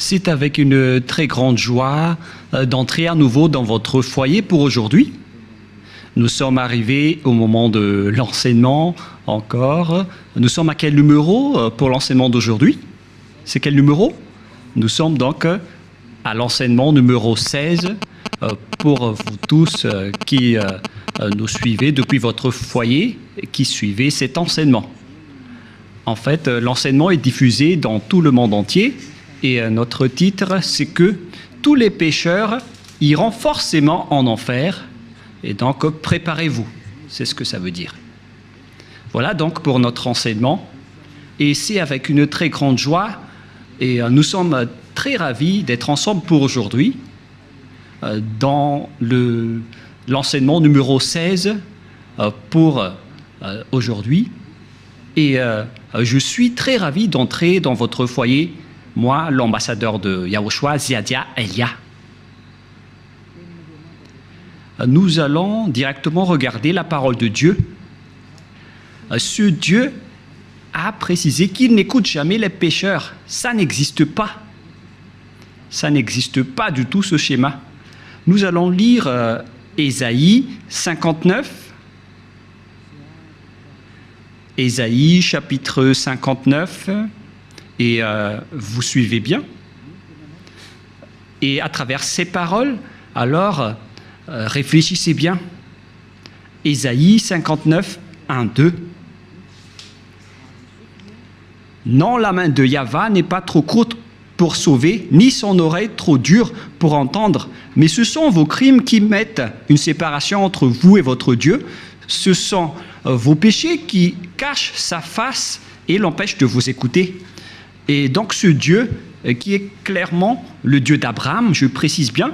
C'est avec une très grande joie d'entrer à nouveau dans votre foyer pour aujourd'hui. Nous sommes arrivés au moment de l'enseignement encore. Nous sommes à quel numéro pour l'enseignement d'aujourd'hui? C'est quel numéro? Nous sommes donc à l'enseignement numéro 16 pour vous tous qui nous suivez depuis votre foyer et qui suivez cet enseignement. En fait, l'enseignement est diffusé dans tout le monde entier et notre titre, c'est que tous les pécheurs iront forcément en enfer et donc préparez-vous. C'est ce que ça veut dire. Voilà donc pour notre enseignement et c'est avec une très grande joie et nous sommes très ravis d'être ensemble pour aujourd'hui dans l'enseignement numéro 16 pour aujourd'hui. Et je suis très ravi d'entrer dans votre foyer, moi, l'ambassadeur de Yahushua, Ziadia Elia. Nous allons directement regarder la parole de Dieu. Ce Dieu a précisé qu'il n'écoute jamais les pécheurs. Ça n'existe pas. Ça n'existe pas du tout, ce schéma. Nous allons lire Ésaïe 59. Ésaïe chapitre 59, et vous suivez bien. Et à travers ces paroles, alors réfléchissez bien. Ésaïe 59, 1, 2. Non, la main de Yahva n'est pas trop courte pour sauver, ni son oreille trop dure pour entendre, mais ce sont vos crimes qui mettent une séparation entre vous et votre Dieu. Ce sont vos péchés qui cachent sa face et l'empêchent de vous écouter. Et donc ce Dieu, qui est clairement le Dieu d'Abraham, je précise bien,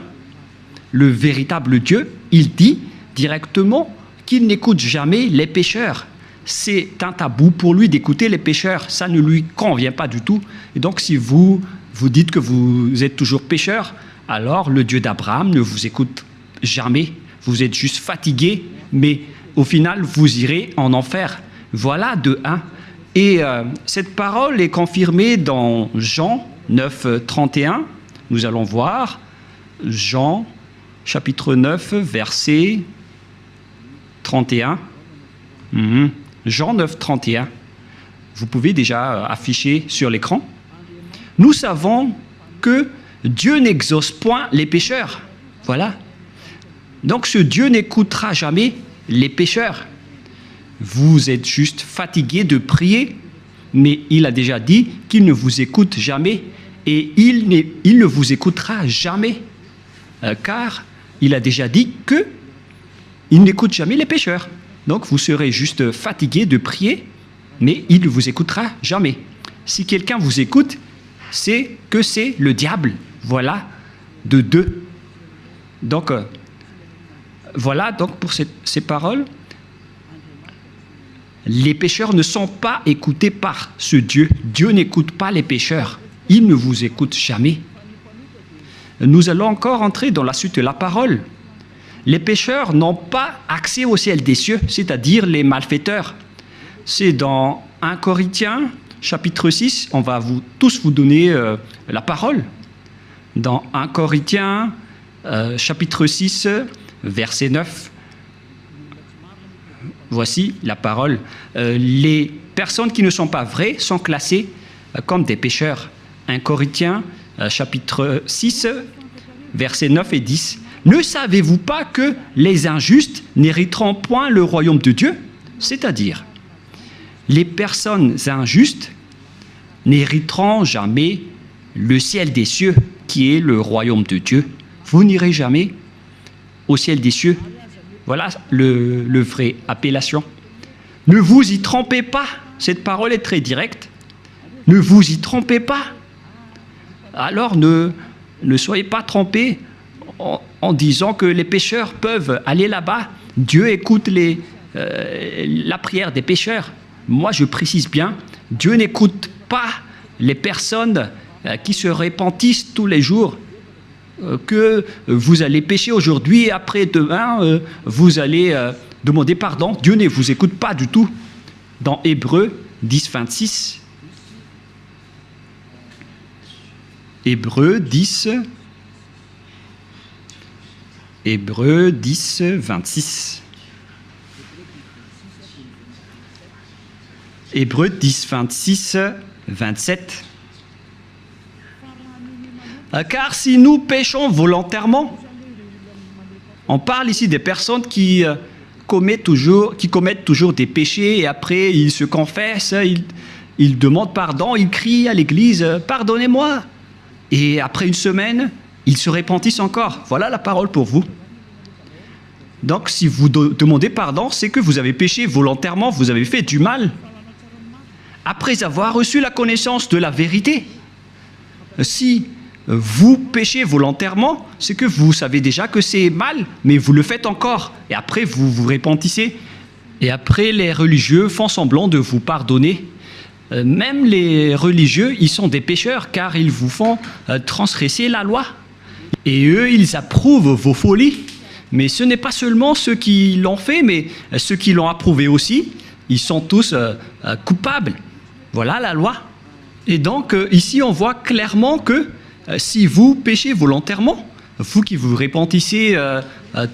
le véritable Dieu, il dit directement qu'il n'écoute jamais les pécheurs. C'est un tabou pour lui d'écouter les pécheurs, ça ne lui convient pas du tout. Et donc si vous dites que vous êtes toujours pécheur, alors le Dieu d'Abraham ne vous écoute jamais. Vous êtes juste fatigué, mais au final, vous irez en enfer. Voilà de 1. Et cette parole est confirmée dans Jean 9, 31. Nous allons voir Jean, chapitre 9, verset 31. Jean 9, 31. Vous pouvez déjà afficher sur l'écran. Nous savons que Dieu n'exauce point les pécheurs. Voilà. Donc ce Dieu n'écoutera jamais les pécheurs. Vous êtes juste fatigué de prier, mais il a déjà dit qu'il ne vous écoute jamais et il ne vous écoutera jamais, car il a déjà dit qu'il n'écoute jamais les pécheurs. Donc vous serez juste fatigué de prier, mais il ne vous écoutera jamais. Si quelqu'un vous écoute, c'est que c'est le diable. Voilà, de 2. Donc, voilà donc pour ces paroles. Les pécheurs ne sont pas écoutés par ce Dieu. Dieu n'écoute pas les pécheurs. Il ne vous écoute jamais. Nous allons encore entrer dans la suite de la parole. Les pécheurs n'ont pas accès au ciel des cieux, c'est-à-dire les malfaiteurs. C'est dans 1 Corinthiens, chapitre 6, on va tous vous donner la parole. Dans 1 Corinthiens, chapitre 6, verset 9. Voici la parole. Les personnes qui ne sont pas vraies sont classées comme des pécheurs. 1 Corinthiens, chapitre 6, versets 9 et 10. Ne savez-vous pas que les injustes n'hériteront point le royaume de Dieu? C'est-à-dire, les personnes injustes n'hériteront jamais le ciel des cieux, qui est le royaume de Dieu. Vous n'irez jamais au ciel des cieux. Voilà le vrai appellation. Ne vous y trompez pas. Cette parole est très directe. Ne vous y trompez pas. Alors ne soyez pas trompés en disant que les pécheurs peuvent aller là-bas. Dieu écoute la prière des pécheurs. Moi, je précise bien, Dieu n'écoute pas les personnes qui se repentissent tous les jours. Que vous allez pécher aujourd'hui et après demain, vous allez demander pardon. Dieu ne vous écoute pas du tout. Dans Hébreux 10, 26, Hébreux 10, 26. Hébreux 10, 26, 27. Car si nous péchons volontairement, on parle ici des personnes qui commettent toujours des péchés et après ils se confessent, ils demandent pardon, ils crient à l'église « Pardonnez-moi » et après une semaine, ils se repentissent encore. Voilà la parole pour vous. Donc si vous demandez pardon, c'est que vous avez péché volontairement, vous avez fait du mal. Après avoir reçu la connaissance de la vérité, si vous péchez volontairement, c'est que vous savez déjà que c'est mal, mais vous le faites encore. Et après, vous vous repentissez. Et après, les religieux font semblant de vous pardonner. Même les religieux, ils sont des pécheurs, car ils vous font transgresser la loi. Et eux, ils approuvent vos folies. Mais ce n'est pas seulement ceux qui l'ont fait, mais ceux qui l'ont approuvé aussi. Ils sont tous coupables. Voilà la loi. Et donc, ici, on voit clairement que si vous péchez volontairement, vous qui vous repentissez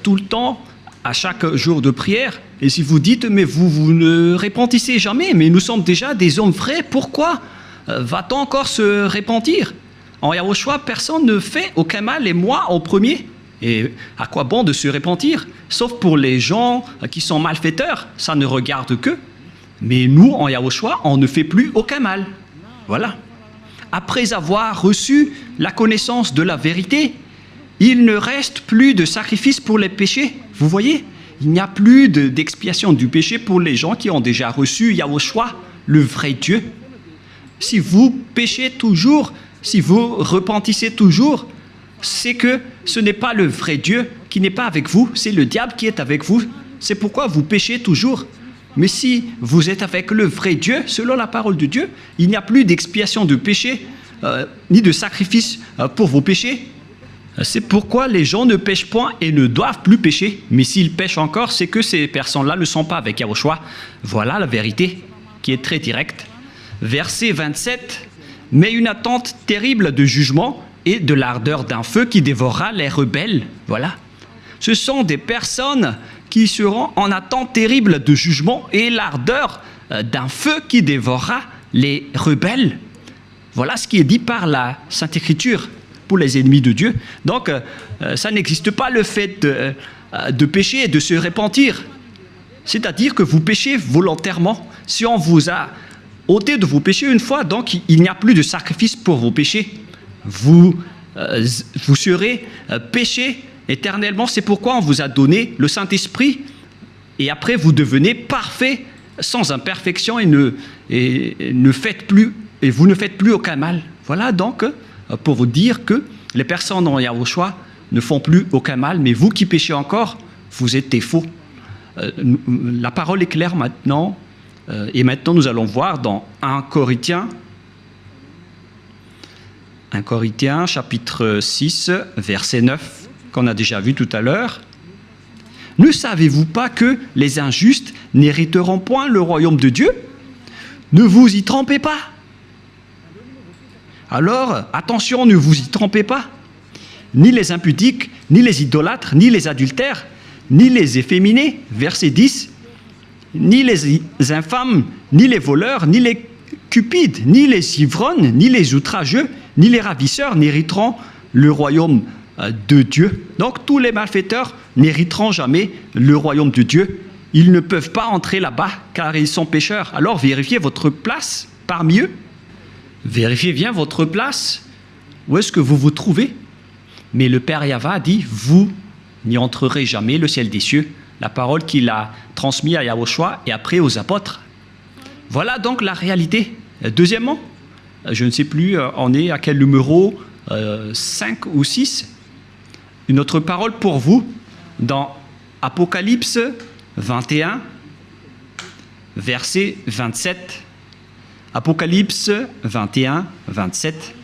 tout le temps, à chaque jour de prière, et si vous dites, mais vous ne repentissez jamais, mais nous sommes déjà des hommes vrais, pourquoi va-t-on encore se repentir? En Yahushua, personne ne fait aucun mal, et moi en premier. Et à quoi bon de se repentir? Sauf pour les gens qui sont malfaiteurs, ça ne regarde qu'eux. Mais nous, en Yahushua, on ne fait plus aucun mal. Voilà. Après avoir reçu la connaissance de la vérité, il ne reste plus de sacrifice pour les péchés. Vous voyez, il n'y a plus d'expiation du péché pour les gens qui ont déjà reçu Yahushua, le vrai Dieu. Si vous péchez toujours, si vous repentissez toujours, c'est que ce n'est pas le vrai Dieu qui n'est pas avec vous, c'est le diable qui est avec vous. C'est pourquoi vous péchez toujours. Mais si vous êtes avec le vrai Dieu, selon la parole de Dieu, il n'y a plus d'expiation de péché, ni de sacrifice pour vos péchés. C'est pourquoi les gens ne pêchent point et ne doivent plus pécher. Mais s'ils pêchent encore, c'est que ces personnes-là ne sont pas avec Yahushua. Voilà la vérité qui est très directe. Verset 27. Mais une attente terrible de jugement et de l'ardeur d'un feu qui dévorera les rebelles. Voilà. Ce sont des personnes qui seront en attente terrible de jugement et l'ardeur d'un feu qui dévorera les rebelles. Voilà ce qui est dit par la Sainte Écriture pour les ennemis de Dieu. Donc, ça n'existe pas le fait de pécher et de se repentir. C'est-à-dire que vous péchez volontairement. Si on vous a ôté de vos péchés une fois, donc il n'y a plus de sacrifice pour vos péchés. Vous serez péchés éternellement. C'est pourquoi on vous a donné le Saint-Esprit. Et après, vous devenez parfait, sans imperfection, et vous ne faites plus aucun mal. Voilà donc pour vous dire que les personnes en Yahushua ne font plus aucun mal, mais vous qui péchez encore, vous êtes des faux. La parole est claire maintenant, et maintenant nous allons voir dans 1 Corinthiens chapitre 6, verset 9, qu'on a déjà vu tout à l'heure. Ne savez-vous pas que les injustes n'hériteront point le royaume de Dieu? Ne vous y trompez pas. Alors, attention, ne vous y trompez pas. Ni les impudiques, ni les idolâtres, ni les adultères, ni les efféminés, verset 10, ni les infâmes, ni les voleurs, ni les cupides, ni les ivrognes, ni les outrageux, ni les ravisseurs n'hériteront le royaume de Dieu. Donc tous les malfaiteurs n'hériteront jamais le royaume de Dieu. Ils ne peuvent pas entrer là-bas car ils sont pécheurs. Alors vérifiez votre place parmi eux. Vérifiez bien votre place. Où est-ce que vous vous trouvez? Mais le Père Yahva dit, vous n'y entrerez jamais le ciel des cieux. La parole qu'il a transmise à Yahushua et après aux apôtres. Voilà donc la réalité. Deuxièmement, je ne sais plus, on est à quel numéro, 5 ou 6. Une autre parole pour vous, dans Apocalypse 21, verset 27. Apocalypse 21, 27.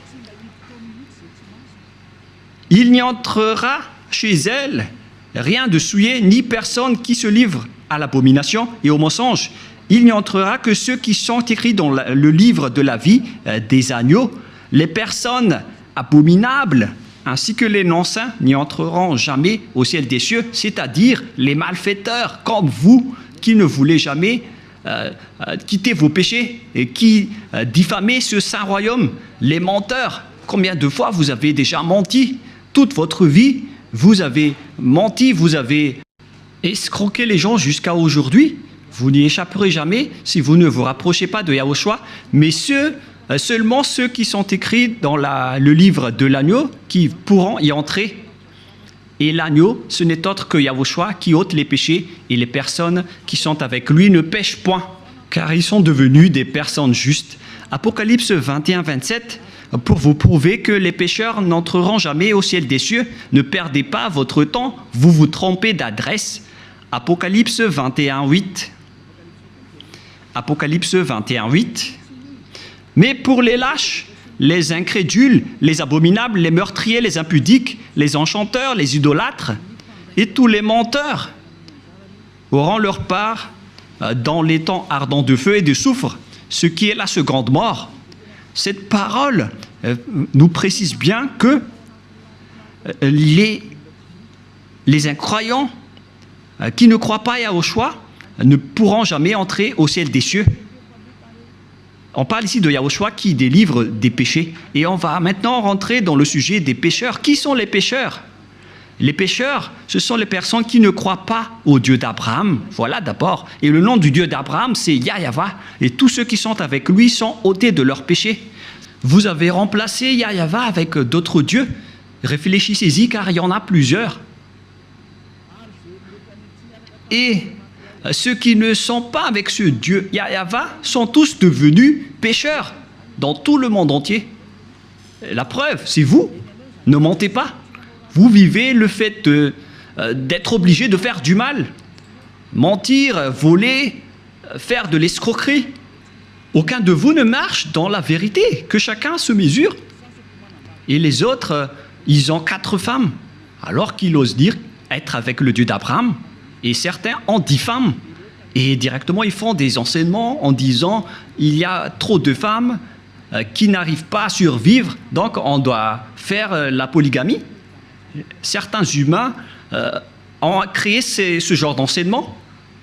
Il n'y entrera chez elle rien de souillé, ni personne qui se livre à l'abomination et au mensonge. Il n'y entrera que ceux qui sont écrits dans le livre de la vie des agneaux. Les personnes abominables, ainsi que les non-saints n'y entreront jamais au ciel des cieux, c'est-à-dire les malfaiteurs comme vous qui ne voulez jamais quitter vos péchés et qui diffamez ce saint royaume, les menteurs. Combien de fois vous avez déjà menti? Toute votre vie, vous avez menti, vous avez escroqué les gens jusqu'à aujourd'hui. Vous n'y échapperez jamais si vous ne vous rapprochez pas de Yahushua, mais seulement ceux qui sont écrits dans le livre de l'agneau qui pourront y entrer. Et l'agneau, ce n'est autre que Yahushua qui ôte les péchés, et les personnes qui sont avec lui ne pêchent point, car ils sont devenus des personnes justes. Apocalypse 21, 27, pour vous prouver que les pécheurs n'entreront jamais au ciel des cieux, ne perdez pas votre temps, vous vous trompez d'adresse. Apocalypse 21, 8. Apocalypse 21, 8. Mais pour les lâches, les incrédules, les abominables, les meurtriers, les impudiques, les enchanteurs, les idolâtres et tous les menteurs auront leur part dans les temps ardents de feu et de soufre, ce qui est la seconde mort. Cette parole nous précise bien que les incroyants qui ne croient pas à Yahushua ne pourront jamais entrer au ciel des cieux. On parle ici de Yahushua qui délivre des péchés. Et on va maintenant rentrer dans le sujet des pécheurs. Qui sont les pécheurs? Les pécheurs, ce sont les personnes qui ne croient pas au Dieu d'Abraham. Voilà d'abord. Et le nom du Dieu d'Abraham, c'est Yahyawa. Et tous ceux qui sont avec lui sont ôtés de leurs péchés. Vous avez remplacé Yahyawa avec d'autres dieux. Réfléchissez-y car il y en a plusieurs. Et ceux qui ne sont pas avec ce Dieu Yahyawa sont tous devenus pécheurs dans tout le monde entier. La preuve, c'est vous. Ne mentez pas. Vous vivez le fait d'être obligé de faire du mal. Mentir, voler, faire de l'escroquerie. Aucun de vous ne marche dans la vérité, que chacun se mesure. Et les autres, ils ont 4 femmes, alors qu'ils osent dire être avec le Dieu d'Abraham. Et certains en diffament. Et directement, ils font des enseignements en disant il y a trop de femmes qui n'arrivent pas à survivre, donc on doit faire la polygamie. Certains humains ont créé ce genre d'enseignement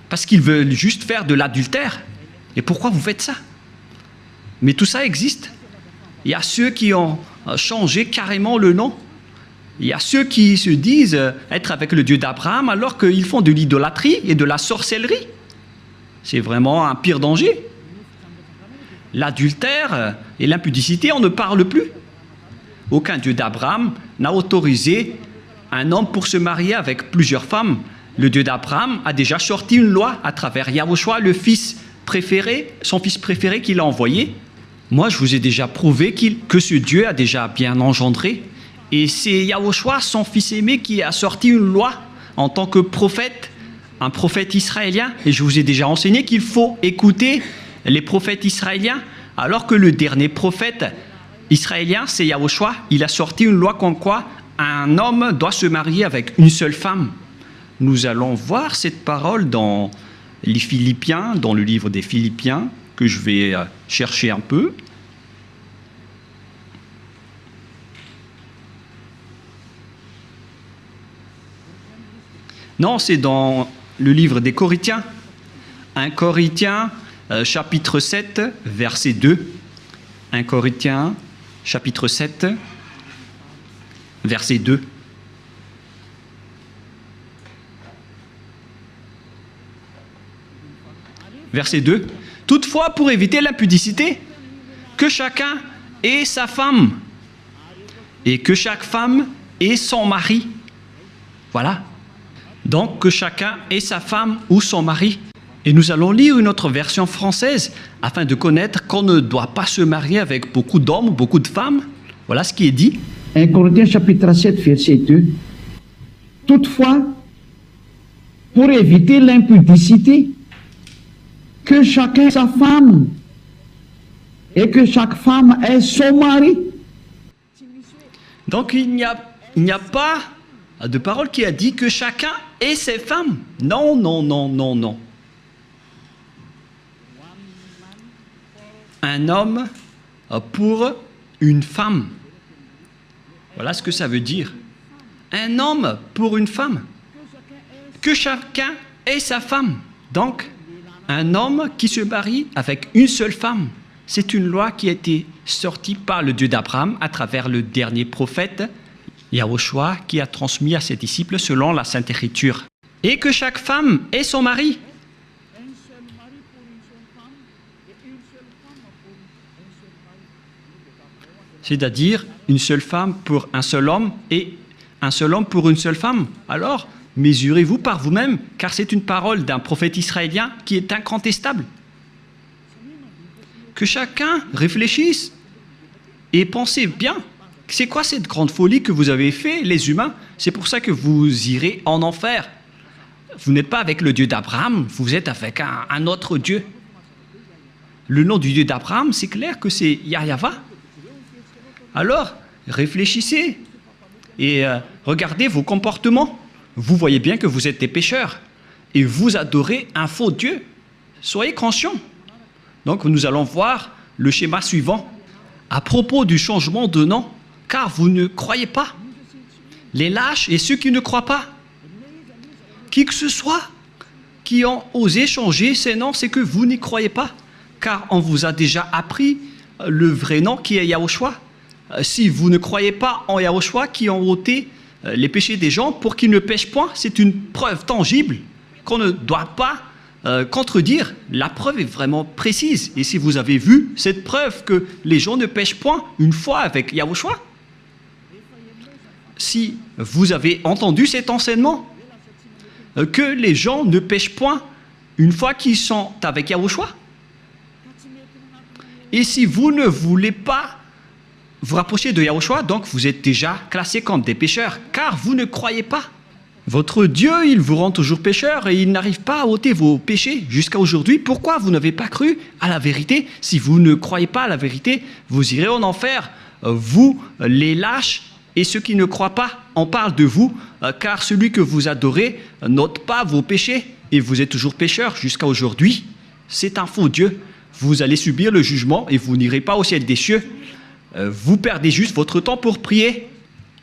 parce qu'ils veulent juste faire de l'adultère. Et pourquoi vous faites ça? Mais tout ça existe. Il y a ceux qui ont changé carrément le nom. Il y a ceux qui se disent être avec le Dieu d'Abraham alors qu'ils font de l'idolâtrie et de la sorcellerie. C'est vraiment un pire danger. L'adultère et l'impudicité, on ne parle plus. Aucun Dieu d'Abraham n'a autorisé un homme pour se marier avec plusieurs femmes. Le Dieu d'Abraham a déjà sorti une loi à travers Yahushua, le fils préféré, son fils préféré qu'il a envoyé. Moi, je vous ai déjà prouvé que ce Dieu a déjà bien engendré. Et c'est Yahushua, son fils aimé, qui a sorti une loi en tant que prophète, un prophète israélien. Et je vous ai déjà enseigné qu'il faut écouter les prophètes israéliens, alors que le dernier prophète israélien, c'est Yahushua. Il a sorti une loi comme quoi un homme doit se marier avec une seule femme. Nous allons voir cette parole dans les Philippiens, dans le livre des Philippiens, que je vais chercher un peu. Non, c'est dans le livre des Corinthiens. 1 Corinthiens, chapitre 7, verset 2. 1 Corinthiens, chapitre 7, verset 2. Verset 2. Toutefois, pour éviter l'impudicité, que chacun ait sa femme, et que chaque femme ait son mari. Voilà. Donc, que chacun ait sa femme ou son mari. Et nous allons lire une autre version française, afin de connaître qu'on ne doit pas se marier avec beaucoup d'hommes ou beaucoup de femmes. Voilà ce qui est dit. 1 Corinthiens chapitre 7, verset 2. Toutefois, pour éviter l'impudicité, que chacun ait sa femme et que chaque femme ait son mari. Donc il n'y a pas de parole qui a dit que chacun ait ses femmes. Non, non, non, non, non. Un homme pour une femme. Voilà ce que ça veut dire. Un homme pour une femme. Que chacun ait sa femme. Donc, un homme qui se marie avec une seule femme. C'est une loi qui a été sortie par le Dieu d'Abraham à travers le dernier prophète, Yahushua, qui a transmis à ses disciples selon la Sainte Écriture. Et que chaque femme ait son mari. C'est-à-dire une seule femme pour un seul homme et un seul homme pour une seule femme. Alors, mesurez-vous par vous-même, car c'est une parole d'un prophète israélien qui est incontestable. Que chacun réfléchisse et pensez bien. C'est quoi cette grande folie que vous avez fait, les humains? C'est pour ça que vous irez en enfer. Vous n'êtes pas avec le Dieu d'Abraham, vous êtes avec un autre Dieu. Le nom du Dieu d'Abraham, c'est clair que c'est Yahva. Alors, réfléchissez et regardez vos comportements. Vous voyez bien que vous êtes des pécheurs et vous adorez un faux Dieu. Soyez conscients. Donc, nous allons voir le schéma suivant. À propos du changement de nom, car vous ne croyez pas. Les lâches et ceux qui ne croient pas. Qui que ce soit qui ont osé changer ces noms, c'est que vous n'y croyez pas. Car on vous a déjà appris le vrai nom qui est Yahushua. Si vous ne croyez pas en Yahushua qui ont ôté les péchés des gens pour qu'ils ne pêchent point, c'est une preuve tangible qu'on ne doit pas contredire. La preuve est vraiment précise. Et si vous avez vu cette preuve que les gens ne pêchent point une fois avec Yahushua, si vous avez entendu cet enseignement, que les gens ne pêchent point une fois qu'ils sont avec Yahushua, et si vous ne voulez pas vous rapprocher de Yahushua, donc vous êtes déjà classés comme des pécheurs, car vous ne croyez pas. Votre Dieu, il vous rend toujours pécheur et il n'arrive pas à ôter vos péchés jusqu'à aujourd'hui. Pourquoi vous n'avez pas cru à la vérité? Si vous ne croyez pas à la vérité, vous irez en enfer. Vous, les lâches et ceux qui ne croient pas, on parle de vous, car celui que vous adorez n'ôte pas vos péchés et vous êtes toujours pécheur jusqu'à aujourd'hui. C'est un faux Dieu. Vous allez subir le jugement et vous n'irez pas au ciel des cieux. Vous perdez juste votre temps pour prier.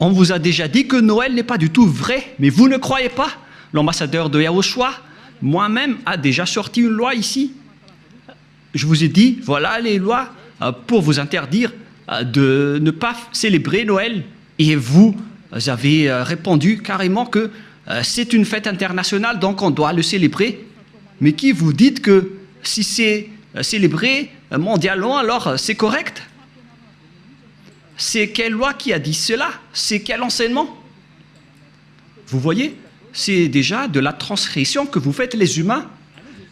On vous a déjà dit que Noël n'est pas du tout vrai, mais vous ne croyez pas. L'ambassadeur de Yahushua, moi-même, a déjà sorti une loi ici. Je vous ai dit, voilà les lois pour vous interdire de ne pas célébrer Noël. Et vous avez répondu carrément que c'est une fête internationale, donc on doit le célébrer. Mais qui vous dites que si c'est célébré mondialement, alors c'est correct? C'est quelle loi qui a dit cela? C'est quel enseignement? Vous voyez, c'est déjà de la transgression que vous faites les humains.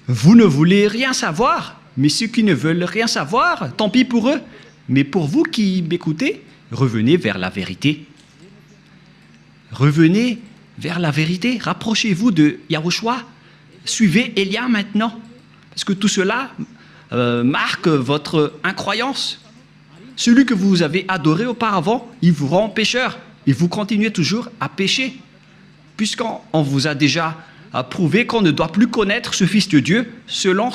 Vous ne voulez rien savoir, mais ceux qui ne veulent rien savoir, tant pis pour eux. Mais pour vous qui m'écoutez, revenez vers la vérité. Revenez vers la vérité. Rapprochez-vous de Yahushua. Suivez Élia maintenant. Parce que tout cela marque votre incroyance. Celui que vous avez adoré auparavant, il vous rend pécheur. Et vous continuez toujours à pécher. Puisqu'on vous a déjà prouvé qu'on ne doit plus connaître ce Fils de Dieu selon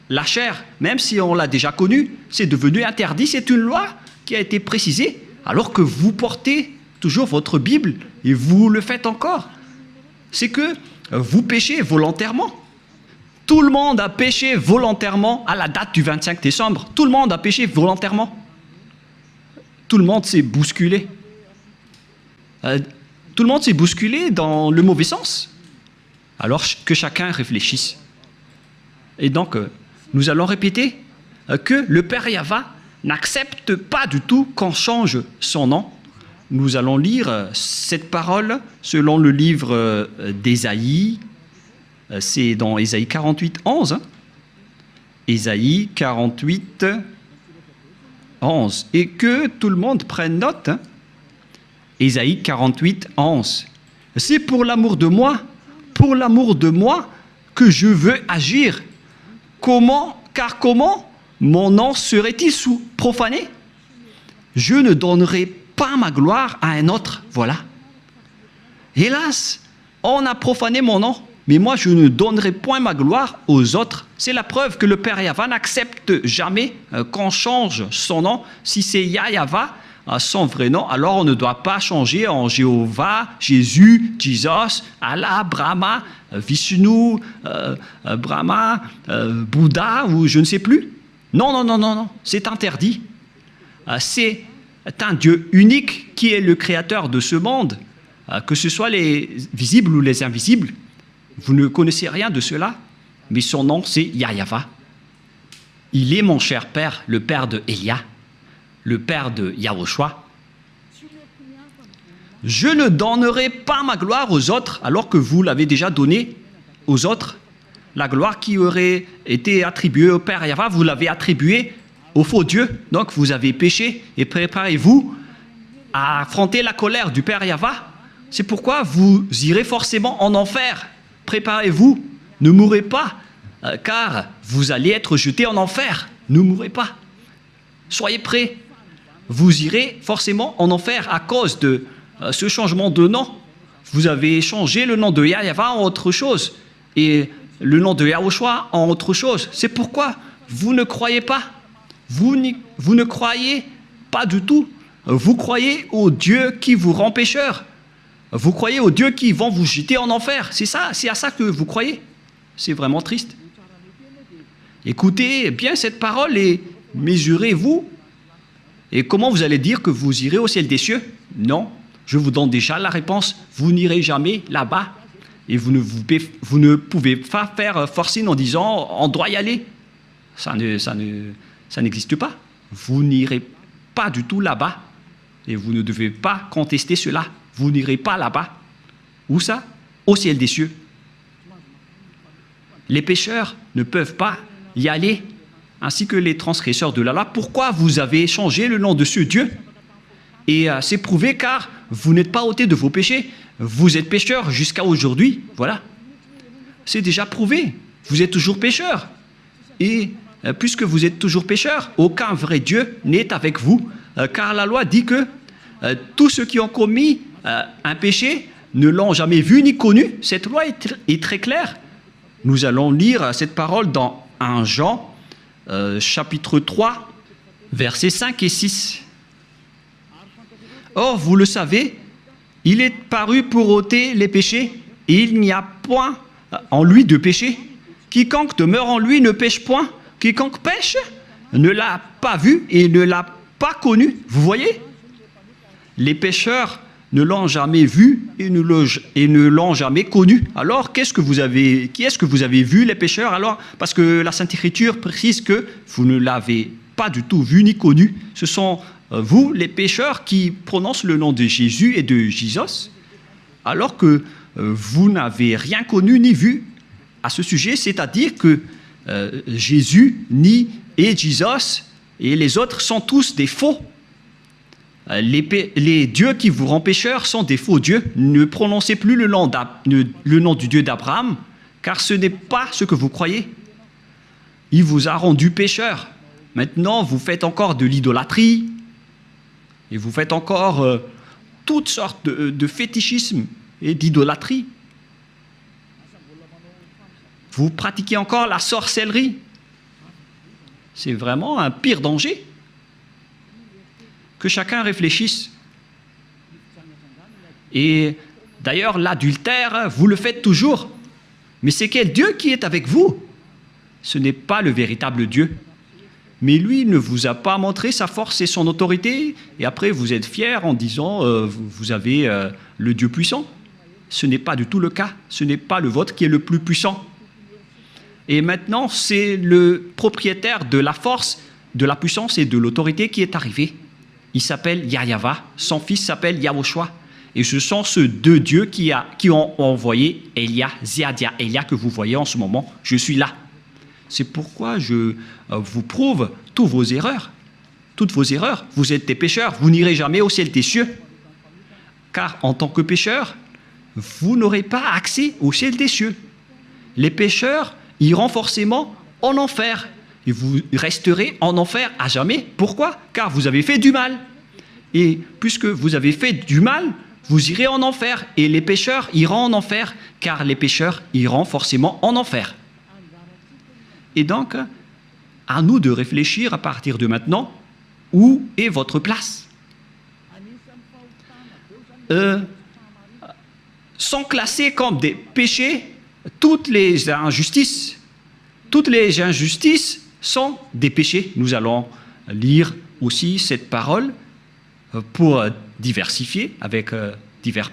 la chair. Même si on l'a déjà connu, c'est devenu interdit. C'est une loi qui a été précisée. Alors que vous portez toujours votre Bible et vous le faites encore. C'est que vous péchez volontairement. Tout le monde a péché volontairement à la date du 25 décembre. Tout le monde a péché volontairement. Tout le monde s'est bousculé. Tout le monde s'est bousculé dans le mauvais sens. Alors que chacun réfléchisse. Et donc, nous allons répéter que le Père Yahva n'accepte pas du tout qu'on change son nom. Nous allons lire cette parole selon le livre d'Ésaïe. C'est dans Ésaïe 48, 11. Ésaïe 48, 11. Et que tout le monde prenne note. Ésaïe 48, 11. C'est pour l'amour de moi que je veux agir. Car comment mon nom serait-il profané? Je ne donnerai pas ma gloire à un autre. Voilà. Hélas, on a profané mon nom, mais moi je ne donnerai point ma gloire aux autres. C'est la preuve que le Père Yahva n'accepte jamais qu'on change son nom. Si c'est Yahva, son vrai nom, alors on ne doit pas changer en Jéhovah, Jésus, Jesus, Allah, Brahma, Vishnu, Brahma, Bouddha ou je ne sais plus. Non, non, non, non, non, c'est interdit. C'est un Dieu unique qui est le créateur de ce monde, que ce soit les visibles ou les invisibles. Vous ne connaissez rien de cela, mais son nom c'est Yahweh. Il est mon cher père, le père de Elia, le père de Yahushua. Je ne donnerai pas ma gloire aux autres alors que vous l'avez déjà donnée aux autres. La gloire qui aurait été attribuée au Père Yahweh, vous l'avez attribuée au faux Dieu. Donc vous avez péché et préparez-vous à affronter la colère du Père Yahweh. C'est pourquoi vous irez forcément en enfer. Préparez-vous, ne mourrez pas, car vous allez être jetés en enfer. Ne mourrez pas. Soyez prêts. Vous irez forcément en enfer à cause de ce changement de nom. Vous avez changé le nom de Yahweh en autre chose et le nom de Yahushua en autre chose. C'est pourquoi vous ne croyez pas. Vous ne croyez pas du tout. Vous croyez au Dieu qui vous rend pécheur. Vous croyez aux dieux qui vont vous jeter en enfer. C'est ça, c'est à ça que vous croyez. C'est vraiment triste. Écoutez bien cette parole et mesurez-vous. Et comment vous allez dire que vous irez au ciel des cieux? Non, je vous donne déjà la réponse. Vous n'irez jamais là-bas. Et vous ne pouvez pas faire forcing en disant on doit y aller. Ça n'existe pas. Vous n'irez pas du tout là-bas. Et vous ne devez pas contester cela. Vous n'irez pas là-bas. Où ça? Au ciel des cieux. Les pécheurs ne peuvent pas y aller, ainsi que les transgresseurs de la loi. Pourquoi vous avez changé le nom de ce Dieu? Et c'est prouvé car vous n'êtes pas ôté de vos péchés. Vous êtes pécheurs jusqu'à aujourd'hui. Voilà. C'est déjà prouvé. Vous êtes toujours pécheurs. Et puisque vous êtes toujours pécheurs, aucun vrai Dieu n'est avec vous. Car la loi dit que tous ceux qui ont commis un péché ne l'ont jamais vu ni connu. Cette loi est très claire. Nous allons lire cette parole dans 1 Jean, chapitre 3, versets 5 et 6. Or, vous le savez, il est paru pour ôter les péchés, et il n'y a point en lui de péché. Quiconque demeure en lui ne pêche point. Quiconque pêche ne l'a pas vu et ne l'a pas connu. Vous voyez? Les pécheurs ne l'ont jamais vu et ne l'ont jamais connu. Alors, qui est-ce que vous avez vu, les pécheurs? Alors, parce que la Sainte Écriture précise que vous ne l'avez pas du tout vu ni connu. Ce sont vous, les pécheurs, qui prononcent le nom de Jésus et de Jesus, alors que vous n'avez rien connu ni vu à ce sujet, c'est-à-dire que Jésus et Jesus et les autres sont tous des faux. Les dieux qui vous rendent pécheurs sont des faux dieux. Ne prononcez plus le nom du Dieu d'Abraham, car ce n'est pas ce que vous croyez. Il vous a rendu pécheur. Maintenant, vous faites encore de l'idolâtrie, et vous faites encore toutes sortes de fétichisme et d'idolâtrie. Vous pratiquez encore la sorcellerie. C'est vraiment un pire danger. Que chacun réfléchisse. Et d'ailleurs, l'adultère, vous le faites toujours. Mais c'est quel Dieu qui est avec vous? Ce n'est pas le véritable Dieu. Mais lui ne vous a pas montré sa force et son autorité, et après vous êtes fiers en disant vous avez le Dieu puissant. Ce n'est pas du tout le cas. Ce n'est pas le vôtre qui est le plus puissant. Et maintenant, c'est le propriétaire de la force, de la puissance et de l'autorité qui est arrivé. Il s'appelle Yahweh, son fils s'appelle Yahushua. Et ce sont ces deux dieux qui ont envoyé Elia, Ziadia, Elia que vous voyez en ce moment. Je suis là. C'est pourquoi je vous prouve toutes vos erreurs. Toutes vos erreurs. Vous êtes des pécheurs, vous n'irez jamais au ciel des cieux. Car en tant que pécheurs, vous n'aurez pas accès au ciel des cieux. Les pécheurs iront forcément en enfer. Et vous resterez en enfer à jamais. Pourquoi? Car vous avez fait du mal. Et puisque vous avez fait du mal, vous irez en enfer. Et les pécheurs iront en enfer, car les pécheurs iront forcément en enfer. Et donc, à nous de réfléchir à partir de maintenant, où est votre place? sont classés comme des péchés. Toutes les injustices sont des péchés. Nous allons lire aussi cette parole pour diversifier avec diverses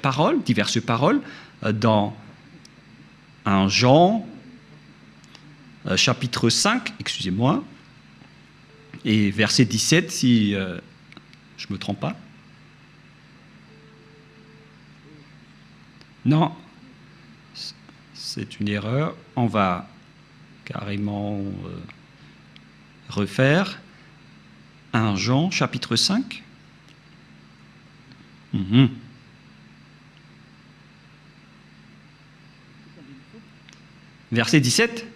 paroles dans 1 Jean chapitre 5, excusez-moi, et verset 17 si je ne me trompe pas. Non, c'est une erreur. On va carrément refaire 1 Jean chapitre 5. Verset 17.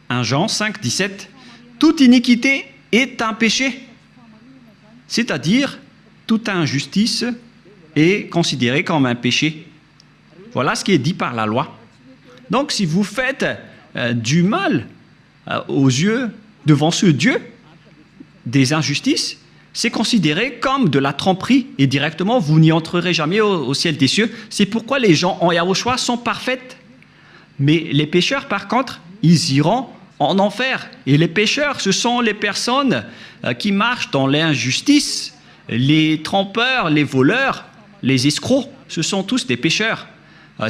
1 Jean 5, 17. Toute iniquité est un péché, c'est-à-dire toute injustice est considérée comme un péché. Voilà ce qui est dit par la loi. Donc si vous faites du mal aux yeux devant ce Dieu, des injustices, c'est considéré comme de la tromperie et directement vous n'y entrerez jamais au ciel des cieux. C'est pourquoi les gens en Yahushua sont parfaits. Mais les pécheurs, par contre, ils iront en enfer. Et les pécheurs, ce sont les personnes qui marchent dans l'injustice, les trompeurs, les voleurs, les escrocs. Ce sont tous des pécheurs.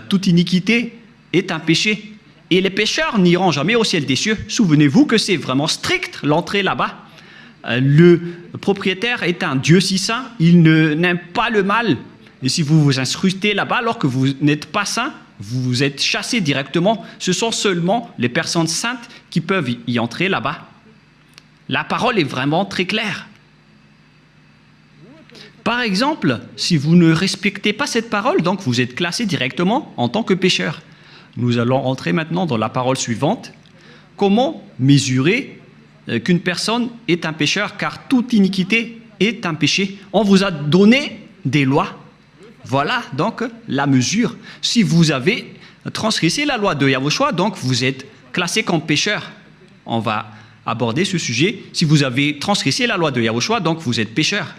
Toute iniquité est un péché. Et les pécheurs n'iront jamais au ciel des cieux. Souvenez-vous que c'est vraiment strict l'entrée là-bas. Le propriétaire est un Dieu si saint, il n'aime pas le mal. Et si vous vous incrustez là-bas alors que vous n'êtes pas saint, vous êtes chassé directement. Ce sont seulement les personnes saintes qui peuvent y entrer là-bas. La parole est vraiment très claire. Par exemple, si vous ne respectez pas cette parole, donc vous êtes classé directement en tant que pécheur. Nous allons entrer maintenant dans la parole suivante. Comment mesurer qu'une personne est un pécheur, car toute iniquité est un péché. On vous a donné des lois. Voilà donc la mesure. Si vous avez transgressé la loi de Yahushua, donc vous êtes classé comme pécheur. On va aborder ce sujet. Si vous avez transgressé la loi de Yahushua, donc vous êtes pécheur.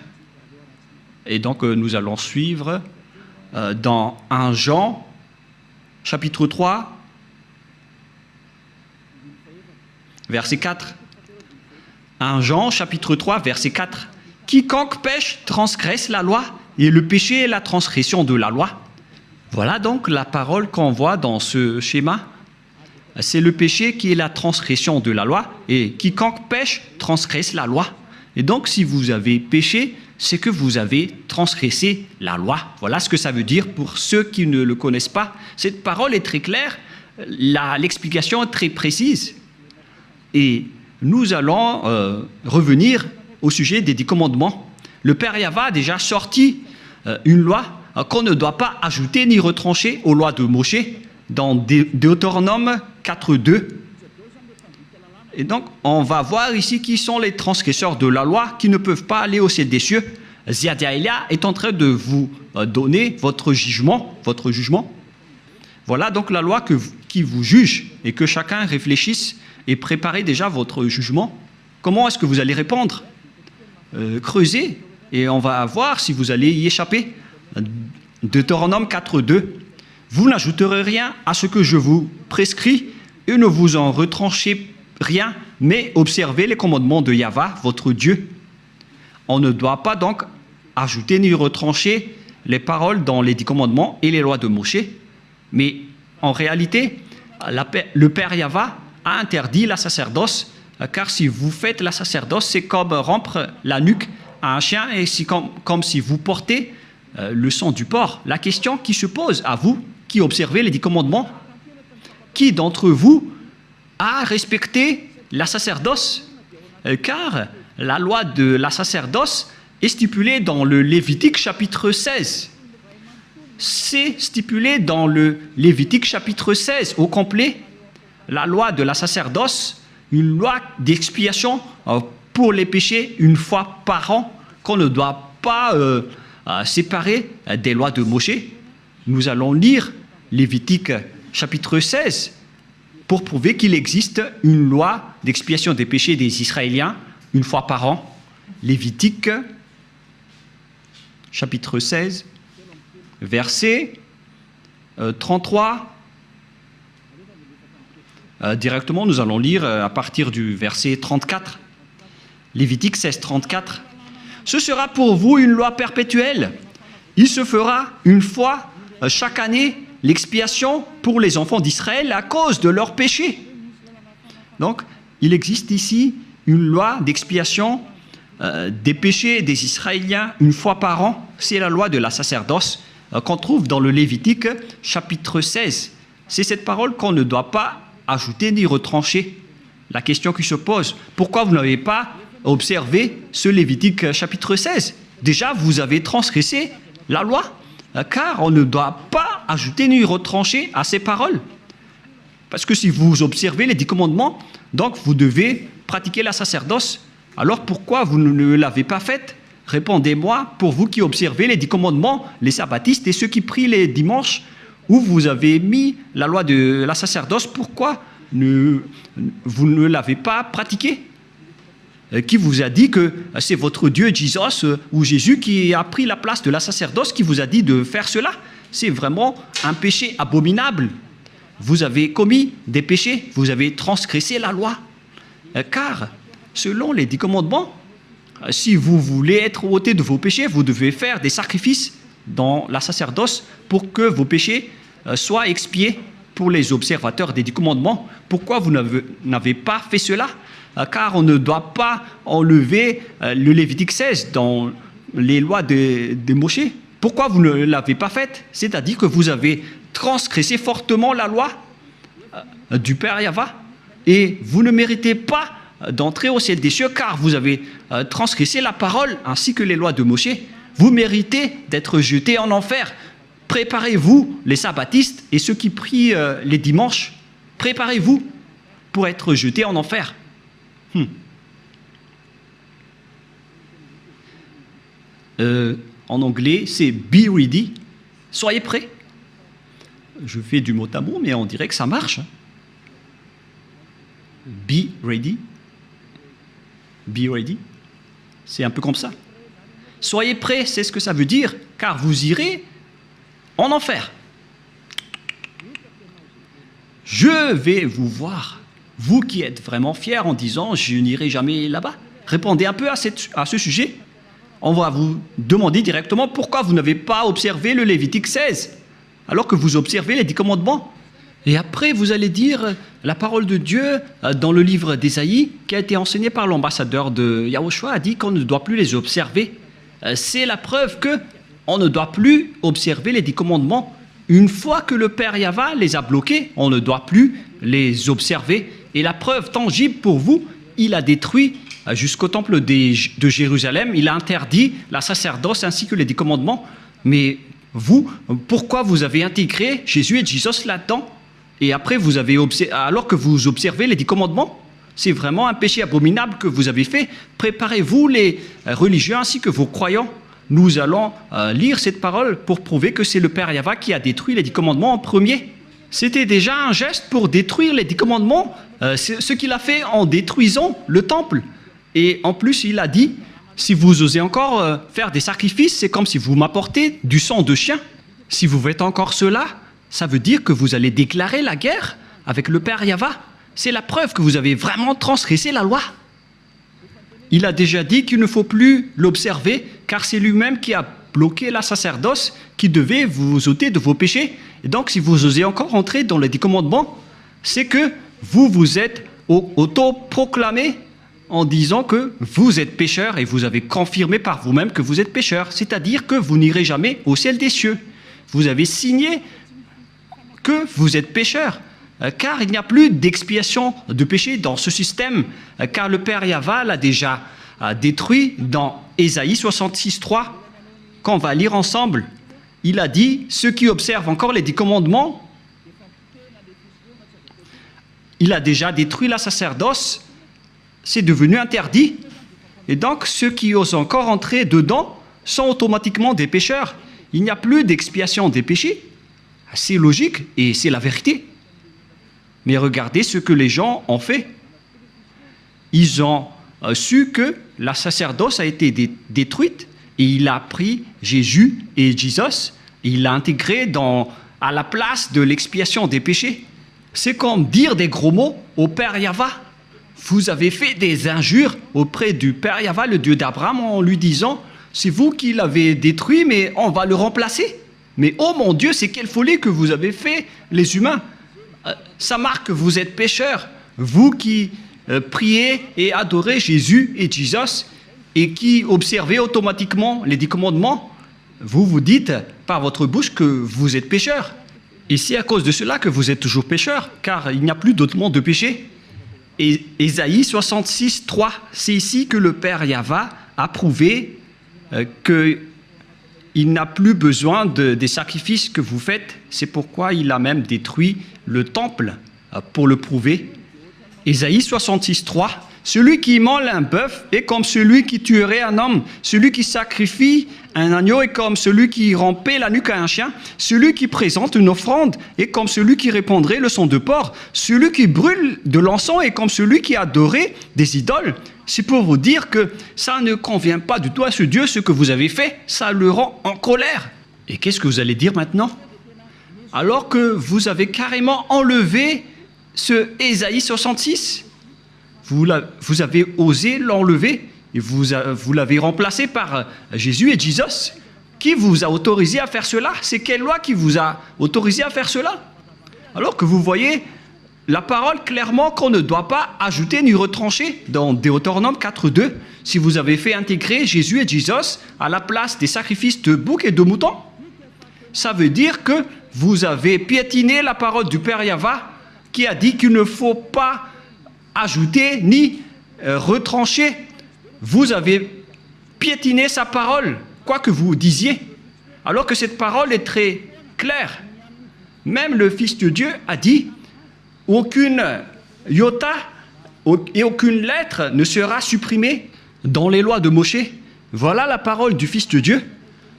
Et donc nous allons suivre dans 1 Jean, chapitre 3, verset 4. 1 Jean, chapitre 3, verset 4. Quiconque pêche transgresse la loi, et le péché est la transgression de la loi. Voilà donc la parole qu'on voit dans ce schéma. C'est le péché qui est la transgression de la loi, et quiconque pêche transgresse la loi. Et donc si vous avez péché, c'est que vous avez transgressé la loi. Voilà ce que ça veut dire pour ceux qui ne le connaissent pas. Cette parole est très claire, l'explication est très précise. Et nous allons revenir au sujet des 10 commandements. Le Père Yahva a déjà sorti une loi qu'on ne doit pas ajouter ni retrancher aux lois de Moshe dans Deutéronome 4.2. Et donc, on va voir ici qui sont les transgresseurs de la loi qui ne peuvent pas aller au ciel des cieux. Ziadiaïlia est en train de vous donner votre jugement. Voilà donc la loi qui vous juge et que chacun réfléchisse et préparez déjà votre jugement. Comment est-ce que vous allez répondre? Creusez et on va voir si vous allez y échapper. Deutéronome 4.2. Vous n'ajouterez rien à ce que je vous prescris et ne vous en retranchez rien, mais observez les commandements de Yahva, votre Dieu. On ne doit pas donc ajouter ni retrancher les paroles dans les 10 commandements et les lois de Moshe. Mais en réalité, le Père Yahva a interdit la sacerdoce, car si vous faites la sacerdoce, c'est comme rompre la nuque à un chien et c'est comme si vous portez le sang du porc. La question qui se pose à vous, qui observez les 10 commandements, qui d'entre vous a respecté la sacerdoce? Car la loi de la sacerdoce est stipulée dans le Lévitique chapitre 16. C'est stipulé dans le Lévitique chapitre 16 au complet. La loi de la sacerdoce, une loi d'expiation pour les péchés une fois par an, qu'on ne doit pas séparer des lois de Moshe. Nous allons lire Lévitique chapitre 16 pour prouver qu'il existe une loi d'expiation des péchés des Israéliens une fois par an. Lévitique chapitre 16, verset 33. Directement, nous allons lire à partir du verset 34. Lévitique 16, 34. Ce sera pour vous une loi perpétuelle. Il se fera une fois chaque année l'expiation pour les enfants d'Israël à cause de leurs péchés. Donc, il existe ici une loi d'expiation des péchés des Israéliens une fois par an. C'est la loi de la sacerdoce qu'on trouve dans le Lévitique chapitre 16. C'est cette parole qu'on ne doit pas ajouter ni retrancher. La question qui se pose, pourquoi vous n'avez pas observé ce Lévitique chapitre 16? Déjà, vous avez transgressé la loi, car on ne doit pas ajouter ni retrancher à ces paroles. Parce que si vous observez les 10 commandements, donc vous devez pratiquer la sacerdoce. Alors pourquoi vous ne l'avez pas faite? Répondez-moi, pour vous qui observez les 10 commandements, les sabbatistes et ceux qui prient les dimanches, où vous avez mis la loi de la sacerdoce, pourquoi vous ne l'avez pas pratiquée? Qui vous a dit que c'est votre Dieu, Jesus, ou Jésus, qui a pris la place de la sacerdoce, qui vous a dit de faire cela? C'est vraiment un péché abominable. Vous avez commis des péchés, vous avez transgressé la loi. Car, selon les 10 commandements, si vous voulez être ôté de vos péchés, vous devez faire des sacrifices dans la sacerdoce pour que vos péchés soient expiés pour les observateurs des 10 commandements. Pourquoi vous n'avez pas fait cela? Car on ne doit pas enlever le Lévitique 16 dans les lois de Moïse. Pourquoi vous ne l'avez pas fait? C'est-à-dire que vous avez transgressé fortement la loi du Père Yahva et vous ne méritez pas d'entrer au ciel des cieux car vous avez transgressé la parole ainsi que les lois de Moïse. Vous méritez d'être jetés en enfer. Préparez-vous, les sabbatistes et ceux qui prient les dimanches, préparez-vous pour être jetés en enfer. En anglais, c'est be ready. Soyez prêts. Je fais du mot à mot, mais on dirait que ça marche. Be ready. Be ready. C'est un peu comme ça. Soyez prêts, c'est ce que ça veut dire, car vous irez en enfer. Je vais vous voir, vous qui êtes vraiment fiers en disant « je n'irai jamais là-bas ». Répondez un peu à ce sujet. On va vous demander directement pourquoi vous n'avez pas observé le Lévitique 16, alors que vous observez les 10 commandements. Et après, vous allez dire la parole de Dieu dans le livre d'Ésaïe, qui a été enseigné par l'ambassadeur de Yahushua, a dit qu'on ne doit plus les observer. C'est la preuve qu'on ne doit plus observer les 10 commandements. Une fois que le Père Yahva les a bloqués, on ne doit plus les observer. Et la preuve tangible pour vous, il a détruit jusqu'au temple de Jérusalem, il a interdit la sacerdoce ainsi que les 10 commandements. Mais vous, pourquoi vous avez intégré Jésus et Jesus là-dedans? Et après, alors que vous observez les 10 commandements, c'est vraiment un péché abominable que vous avez fait. Préparez-vous, les religieux ainsi que vos croyants. Nous allons lire cette parole pour prouver que c'est le Père Yahva qui a détruit les 10 commandements en premier. C'était déjà un geste pour détruire les 10 commandements, ce qu'il a fait en détruisant le temple. Et en plus, il a dit, si vous osez encore faire des sacrifices, c'est comme si vous m'apportez du sang de chien. Si vous faites encore cela, ça veut dire que vous allez déclarer la guerre avec le Père Yahva. C'est la preuve que vous avez vraiment transgressé la loi. Il a déjà dit qu'il ne faut plus l'observer, car c'est lui-même qui a bloqué la sacerdoce, qui devait vous ôter de vos péchés. Et donc, si vous osez encore entrer dans les 10 commandements, c'est que vous vous êtes auto-proclamé en disant que vous êtes pécheur et vous avez confirmé par vous-même que vous êtes pécheur. C'est-à-dire que vous n'irez jamais au ciel des cieux. Vous avez signé que vous êtes pécheur. Car il n'y a plus d'expiation de péché dans ce système, car le Père Yahva l'a déjà détruit dans Ésaïe 66, 3, qu'on va lire ensemble. Il a dit, ceux qui observent encore les 10 commandements, il a déjà détruit la sacerdoce, c'est devenu interdit. Et donc, ceux qui osent encore entrer dedans sont automatiquement des pécheurs. Il n'y a plus d'expiation des péchés. C'est logique et c'est la vérité. Mais regardez ce que les gens ont fait. Ils ont su que la sacerdoce a été détruite et il a pris Jésus et Jesus, et il l'a intégré à la place de l'expiation des péchés. C'est comme dire des gros mots au Père Yahva. Vous avez fait des injures auprès du Père Yahva, le Dieu d'Abraham, en lui disant « C'est vous qui l'avez détruit, mais on va le remplacer. » Mais oh mon Dieu, c'est quelle folie que vous avez fait, les humains. Ça marque que vous êtes pécheurs. Vous qui priez et adorez Jésus et Jesus et qui observez automatiquement les 10 commandements, vous vous dites par votre bouche que vous êtes pécheurs. Et c'est à cause de cela que vous êtes toujours pécheurs, car il n'y a plus d'autre monde de péché. Et Ésaïe 66, 3, c'est ici que le Père Yahva a prouvé qu'il n'a plus besoin des sacrifices que vous faites. C'est pourquoi il a même détruit le temple pour le prouver. Ésaïe 66, 3. Celui qui immole un bœuf est comme celui qui tuerait un homme. Celui qui sacrifie un agneau est comme celui qui rampait la nuque à un chien. Celui qui présente une offrande est comme celui qui répandrait le sang de porc. Celui qui brûle de l'encens est comme celui qui adorait des idoles. C'est pour vous dire que ça ne convient pas du tout à ce Dieu, ce que vous avez fait. Ça le rend en colère. Et qu'est-ce que vous allez dire maintenant? Alors que vous avez carrément enlevé ce Ésaïe 66, vous avez osé l'enlever et vous l'avez remplacé par Jésus et Jesus. Qui vous a autorisé à faire cela? C'est quelle loi qui vous a autorisé à faire cela? Alors que vous voyez la parole clairement qu'on ne doit pas ajouter ni retrancher dans Deutéronome 4.2. Si vous avez fait intégrer Jésus et Jesus à la place des sacrifices de boucs et de moutons, ça veut dire que vous avez piétiné la parole du Père Yahva qui a dit qu'il ne faut pas ajouter ni retrancher. Vous avez piétiné sa parole, quoi que vous disiez, alors que cette parole est très claire. Même le Fils de Dieu a dit « Aucune iota et aucune lettre ne sera supprimée dans les lois de Moïse. » Voilà la parole du Fils de Dieu,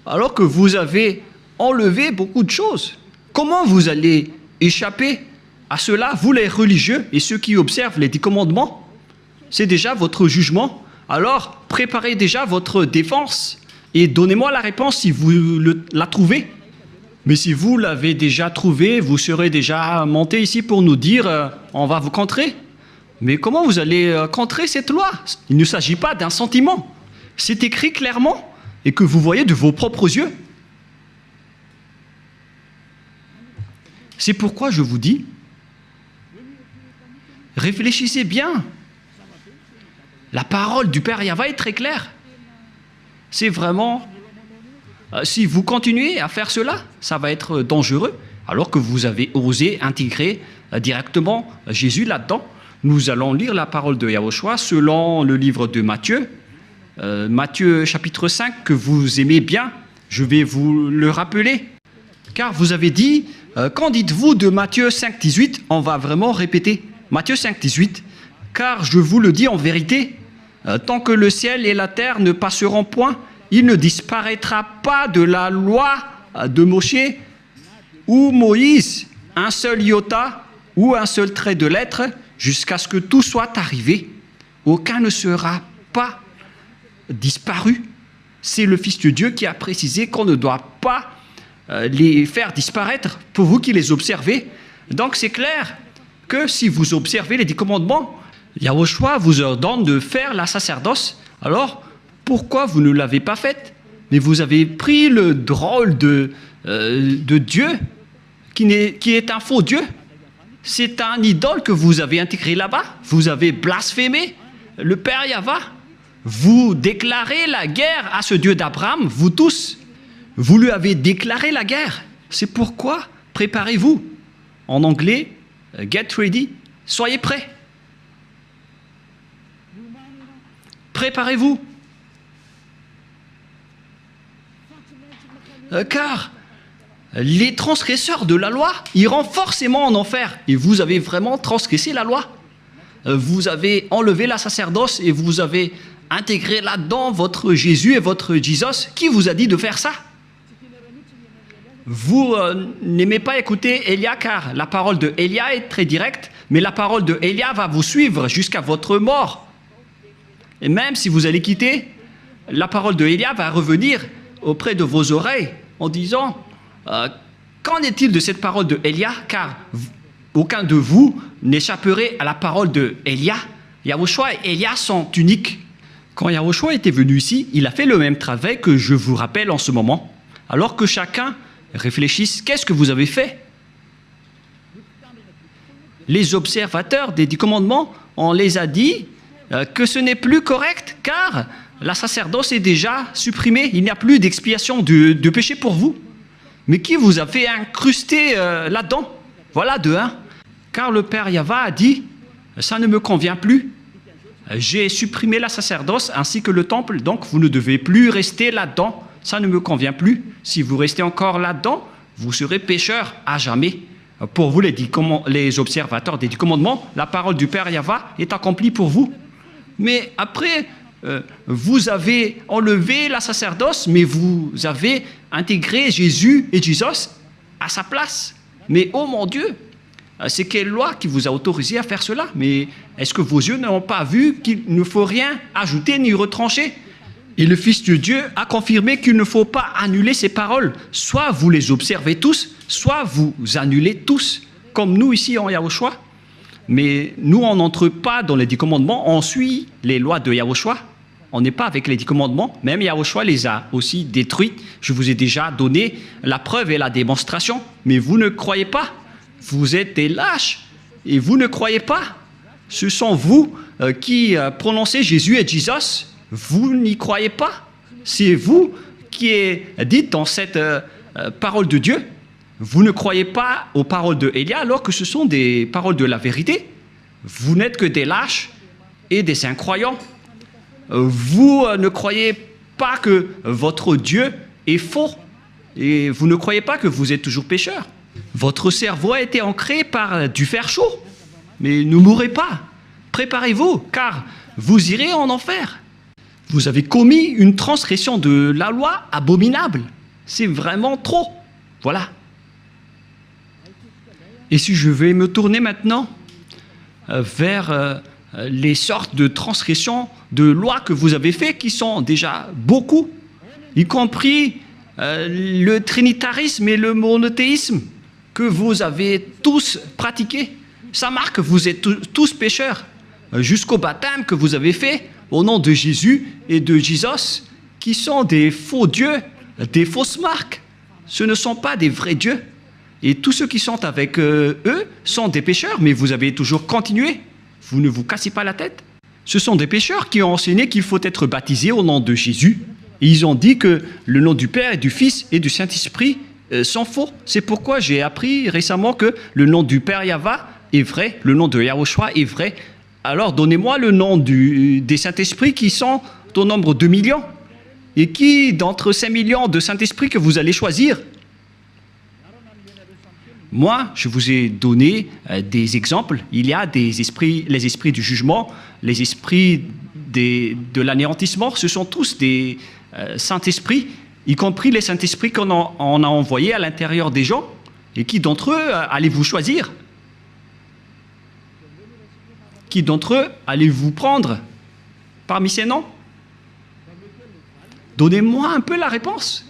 alors que vous avez enlevé beaucoup de choses. Comment vous allez échapper à cela, vous les religieux et ceux qui observent les 10 commandements? C'est déjà votre jugement. Alors, préparez déjà votre défense et donnez-moi la réponse si vous la trouvez. Mais si vous l'avez déjà trouvé, vous serez déjà monté ici pour nous dire on va vous contrer. Mais comment vous allez contrer cette loi? Il ne s'agit pas d'un sentiment. C'est écrit clairement et que vous voyez de vos propres yeux. C'est pourquoi je vous dis, réfléchissez bien. La parole du Père Yahva est très claire. C'est vraiment... si vous continuez à faire cela, ça va être dangereux, alors que vous avez osé intégrer directement Jésus là-dedans. Nous allons lire la parole de Yahushua selon le livre de Matthieu. Matthieu chapitre 5, que vous aimez bien. Je vais vous le rappeler. Car vous avez dit, qu'en dites-vous de Matthieu 5, 18? On va vraiment répéter. Matthieu 5, 18. Car je vous le dis en vérité, tant que le ciel et la terre ne passeront point, il ne disparaîtra pas de la loi de Moïse ou Moïse un seul iota ou un seul trait de lettre jusqu'à ce que tout soit arrivé. Aucun ne sera pas disparu. C'est le Fils de Dieu qui a précisé qu'on ne doit pas les faire disparaître pour vous qui les observez. Donc c'est clair que si vous observez les 10 commandements, Yahushua vous ordonne de faire la sacerdoce. Alors, pourquoi vous ne l'avez pas faite? Mais vous avez pris le drôle de Dieu qui est un faux Dieu. C'est un idole que vous avez intégré là-bas. Vous avez blasphémé le Père Yahva. Vous déclarez la guerre à ce Dieu d'Abraham, vous tous. Vous lui avez déclaré la guerre. C'est pourquoi préparez-vous. En anglais, get ready, soyez prêts. Préparez-vous. Car les transgresseurs de la loi iront forcément en enfer. Et vous avez vraiment transgressé la loi. Vous avez enlevé la sacerdoce et vous avez intégré là-dedans votre Jésus et votre Jesus. Qui vous a dit de faire ça? Vous n'aimez pas écouter Élia car la parole de Élia est très directe, mais la parole de Élia va vous suivre jusqu'à votre mort. Et même si vous allez quitter la parole de Élia va revenir auprès de vos oreilles en disant qu'en est-il de cette parole de Élia, car aucun de vous n'échapperait à la parole de Élia. Yahushua et Élia sont uniques. Quand Yahushua était venu ici, il a fait le même travail que je vous rappelle en ce moment. Alors que chacun réfléchisse, qu'est-ce que vous avez fait? Les observateurs des 10 commandements, on les a dit que ce n'est plus correct car la sacerdoce est déjà supprimée. Il n'y a plus d'expiation de péché pour vous. Mais qui vous a fait incruster là-dedans? Voilà de un. Car le Père Yahva a dit, ça ne me convient plus. J'ai supprimé la sacerdoce ainsi que le temple, donc vous ne devez plus rester là-dedans. Ça ne me convient plus. Si vous restez encore là-dedans, vous serez pécheur à jamais. Pour vous, les observateurs des 10 commandements, la parole du Père Yahva est accomplie pour vous. Mais après, vous avez enlevé la sacerdoce, mais vous avez intégré Jésus et Jesus à sa place. Mais oh mon Dieu, c'est quelle loi qui vous a autorisé à faire cela? Mais est-ce que vos yeux n'ont pas vu qu'il ne faut rien ajouter ni retrancher? Et le Fils de Dieu a confirmé qu'il ne faut pas annuler ces paroles. Soit vous les observez tous, soit vous annulez tous, comme nous ici en Yahushua. Mais nous, on n'entre pas dans les 10 commandements, on suit les lois de Yahushua. On n'est pas avec les 10 commandements, même Yahushua les a aussi détruits. Je vous ai déjà donné la preuve et la démonstration, mais vous ne croyez pas. Vous êtes des lâches et vous ne croyez pas. Ce sont vous qui prononcez Jésus et Jesus. Vous n'y croyez pas. C'est vous qui êtes dit dans cette parole de Dieu. Vous ne croyez pas aux paroles de Élia alors que ce sont des paroles de la vérité. Vous n'êtes que des lâches et des incroyants. Vous ne croyez pas que votre Dieu est faux et vous ne croyez pas que vous êtes toujours pécheur. Votre cerveau a été ancré par du fer chaud. Mais ne mourrez pas. Préparez-vous car vous irez en enfer. Vous avez commis une transgression de la loi abominable. C'est vraiment trop. Voilà. Et si je vais me tourner maintenant vers les sortes de transgressions de lois que vous avez fait, qui sont déjà beaucoup, y compris le trinitarisme et le monothéisme que vous avez tous pratiqués. Ça marque que vous êtes tous pécheurs, jusqu'au baptême que vous avez fait au nom de Jésus et de Jesus, qui sont des faux dieux, des fausses marques. Ce ne sont pas des vrais dieux. Et tous ceux qui sont avec eux sont des pécheurs, mais vous avez toujours continué. Vous ne vous cassez pas la tête. Ce sont des pécheurs qui ont enseigné qu'il faut être baptisé au nom de Jésus. Et ils ont dit que le nom du Père et du Fils et du Saint-Esprit sont faux. C'est pourquoi j'ai appris récemment que le nom du Père Yahva est vrai, le nom de Yahushua est vrai. Alors donnez-moi le nom des Saint-Esprits qui sont au nombre de millions. Et qui, d'entre ces millions de Saint-Esprit que vous allez choisir? Moi, je vous ai donné des exemples. Il y a des esprits, les esprits du jugement, les esprits de l'anéantissement. Ce sont tous des Saint-Esprits, y compris les Saint-Esprits qu'on a envoyés à l'intérieur des gens. Et qui d'entre eux allez-vous choisir? Qui d'entre eux allez-vous prendre parmi ces noms? Donnez-moi un peu la réponse.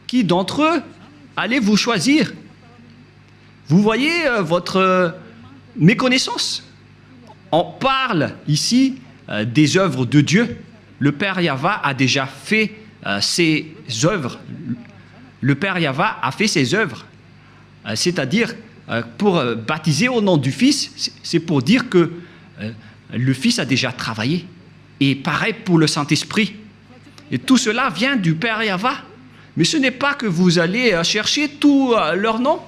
Qui d'entre eux allez-vous choisir? Vous voyez votre méconnaissance. On parle ici des œuvres de Dieu. Le Père Yahva a déjà fait ses œuvres. Le Père Yahva a fait ses œuvres. C'est-à-dire, pour baptiser au nom du Fils, c'est pour dire que le Fils a déjà travaillé. Et pareil pour le Saint-Esprit. Et tout cela vient du Père Yahva. Mais ce n'est pas que vous allez chercher tous leurs noms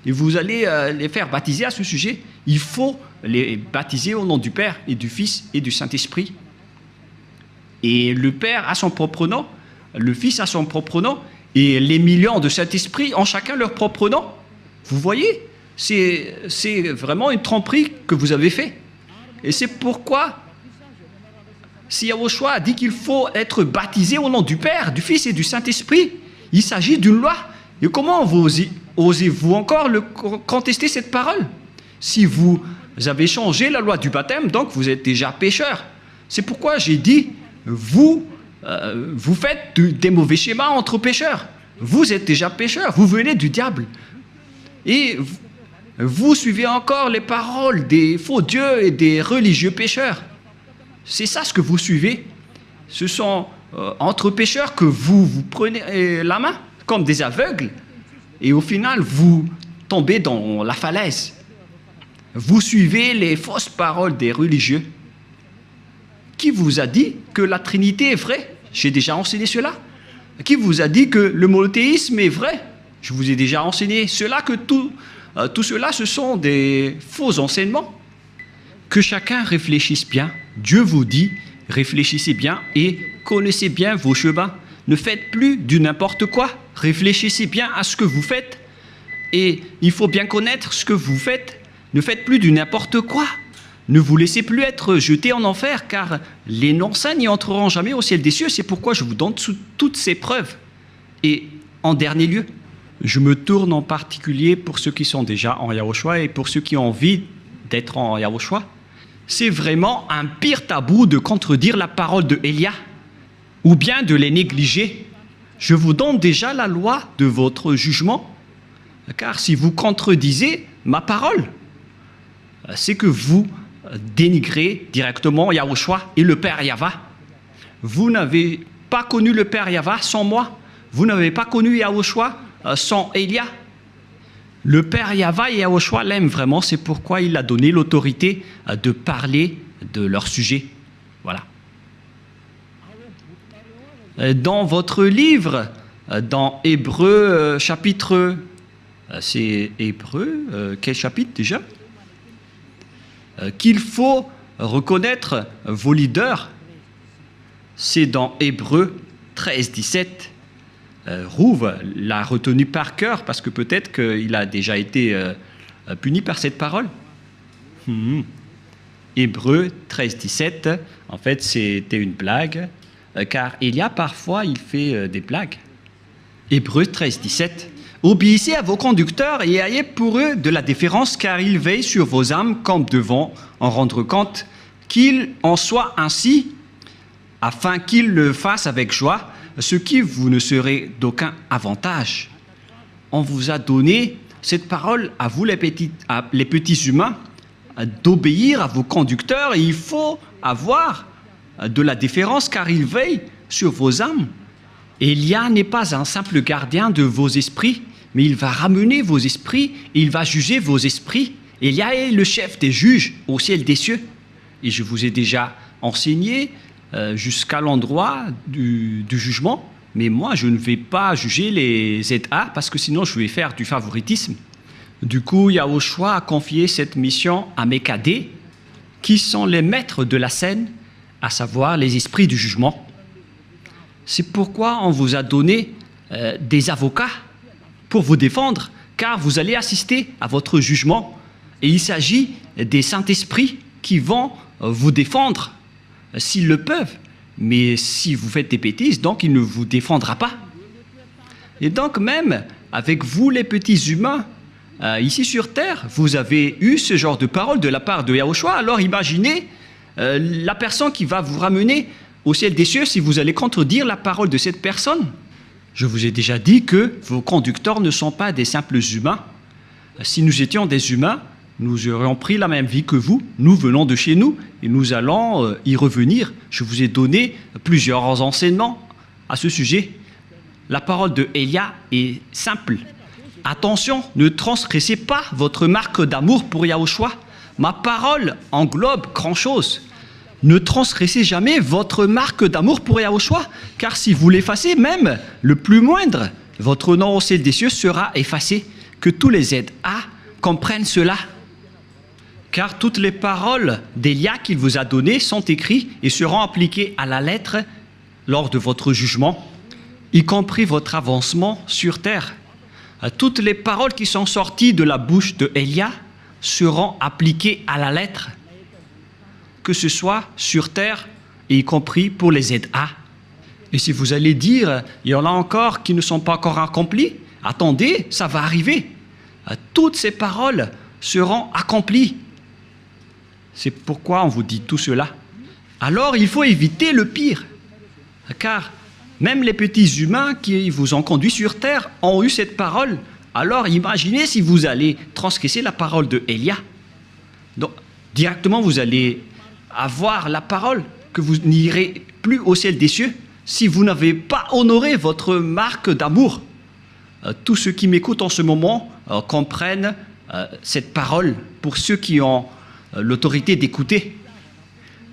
et vous allez les faire baptiser à ce sujet. Il faut les baptiser au nom du Père et du Fils et du Saint-Esprit. Et le Père a son propre nom, le Fils a son propre nom, et les millions de Saint-Esprit ont chacun leur propre nom. Vous voyez, c'est vraiment une tromperie que vous avez fait. Et c'est pourquoi, si Yahushua a dit qu'il faut être baptisé au nom du Père, du Fils et du Saint-Esprit, il s'agit d'une loi. Et comment osez-vous encore contester cette parole? Si vous avez changé la loi du baptême, donc vous êtes déjà pécheur. C'est pourquoi j'ai dit, vous vous faites des mauvais schémas entre pécheurs. Vous êtes déjà pécheurs, vous venez du diable. Et vous suivez encore les paroles des faux dieux et des religieux pécheurs. C'est ça ce que vous suivez. Ce sont entre pécheurs que vous prenez la main, comme des aveugles, et au final, vous tombez dans la falaise. Vous suivez les fausses paroles des religieux. Qui vous a dit que la Trinité est vraie? J'ai déjà enseigné cela. Qui vous a dit que le monothéisme est vrai? Je vous ai déjà enseigné cela, que tout cela, ce sont des faux enseignements. Que chacun réfléchisse bien. Dieu vous dit, réfléchissez bien et connaissez bien vos chemins. Ne faites plus du n'importe quoi. Réfléchissez bien à ce que vous faites. Et il faut bien connaître ce que vous faites. Ne faites plus du n'importe quoi. Ne vous laissez plus être jetés en enfer, car les non-saints n'y entreront jamais au ciel des cieux. C'est pourquoi je vous donne toutes ces preuves. Et en dernier lieu, je me tourne en particulier pour ceux qui sont déjà en Yahushua et pour ceux qui ont envie d'être en Yahushua. C'est vraiment un pire tabou de contredire la parole de Élia ou bien de les négliger. Je vous donne déjà la loi de votre jugement, car si vous contredisez ma parole, c'est que vous dénigrez directement Yahushua et le Père Yahva. Vous n'avez pas connu le Père Yahva sans moi. Vous n'avez pas connu Yahushua sans Élia. Le Père Yahva et Yahushua l'aiment vraiment, c'est pourquoi il a donné l'autorité de parler de leur sujet. Voilà. Dans votre livre, dans Hébreux chapitre... c'est Hébreux, quel chapitre déjà? Qu'il faut reconnaître vos leaders, c'est dans Hébreux 13, 17. Rouve l'a retenu par cœur parce que peut-être qu'il a déjà été puni par cette parole. Hébreux 13, 17, en fait c'était une blague, car il y a parfois, il fait des blagues. Hébreux 13, 17. Obéissez à vos conducteurs et ayez pour eux de la déférence, car ils veillent sur vos âmes comme devant en rendre compte, qu'il en soit ainsi, afin qu'ils le fassent avec joie, ce qui vous ne serait d'aucun avantage. On vous a donné cette parole à vous, les petits humains, d'obéir à vos conducteurs, et il faut avoir de la déférence, car ils veillent sur vos âmes. Élia n'est pas un simple gardien de vos esprits, mais il va ramener vos esprits, et il va juger vos esprits. Élia est le chef des juges au ciel des cieux. Et je vous ai déjà enseigné jusqu'à l'endroit du jugement, mais moi je ne vais pas juger les ZA, parce que sinon je vais faire du favoritisme. Du coup, Yahushua a confié cette mission à mes cadets, qui sont les maîtres de la scène, à savoir les esprits du jugement. C'est pourquoi on vous a donné des avocats pour vous défendre, car vous allez assister à votre jugement. Et il s'agit des Saint-Esprits qui vont vous défendre s'ils le peuvent. Mais si vous faites des bêtises, donc il ne vous défendra pas. Et donc même avec vous les petits humains, ici sur terre, vous avez eu ce genre de parole de la part de Yahushua. Alors imaginez la personne qui va vous ramener au ciel des cieux si vous allez contredire la parole de cette personne. Je vous ai déjà dit que vos conducteurs ne sont pas des simples humains. Si nous étions des humains, nous aurions pris la même vie que vous. Nous venons de chez nous et nous allons y revenir. Je vous ai donné plusieurs enseignements à ce sujet. La parole de Élia est simple. Attention, ne transgressez pas votre marque d'amour pour Yahushua. Ma parole englobe grand-chose. Ne transgressez jamais votre marque d'amour pour Yahushua, car si vous l'effacez, même le plus moindre, votre nom au ciel des cieux sera effacé. Que tous les ZA comprennent cela. Car toutes les paroles d'Élia qu'il vous a données sont écrites et seront appliquées à la lettre lors de votre jugement, y compris votre avancement sur terre. Toutes les paroles qui sont sorties de la bouche de Élia seront appliquées à la lettre, que ce soit sur terre, et y compris pour les ZA. Et si vous allez dire, il y en a encore qui ne sont pas encore accomplis, attendez, ça va arriver. Toutes ces paroles seront accomplies. C'est pourquoi on vous dit tout cela. Alors il faut éviter le pire. Car même les petits humains qui vous ont conduit sur terre ont eu cette parole. Alors imaginez si vous allez transgresser la parole de Élia. Donc directement vous allez avoir la parole que vous n'irez plus au ciel des cieux si vous n'avez pas honoré votre marque d'amour. Tous ceux qui m'écoutent en ce moment comprennent cette parole pour ceux qui ont l'autorité d'écouter.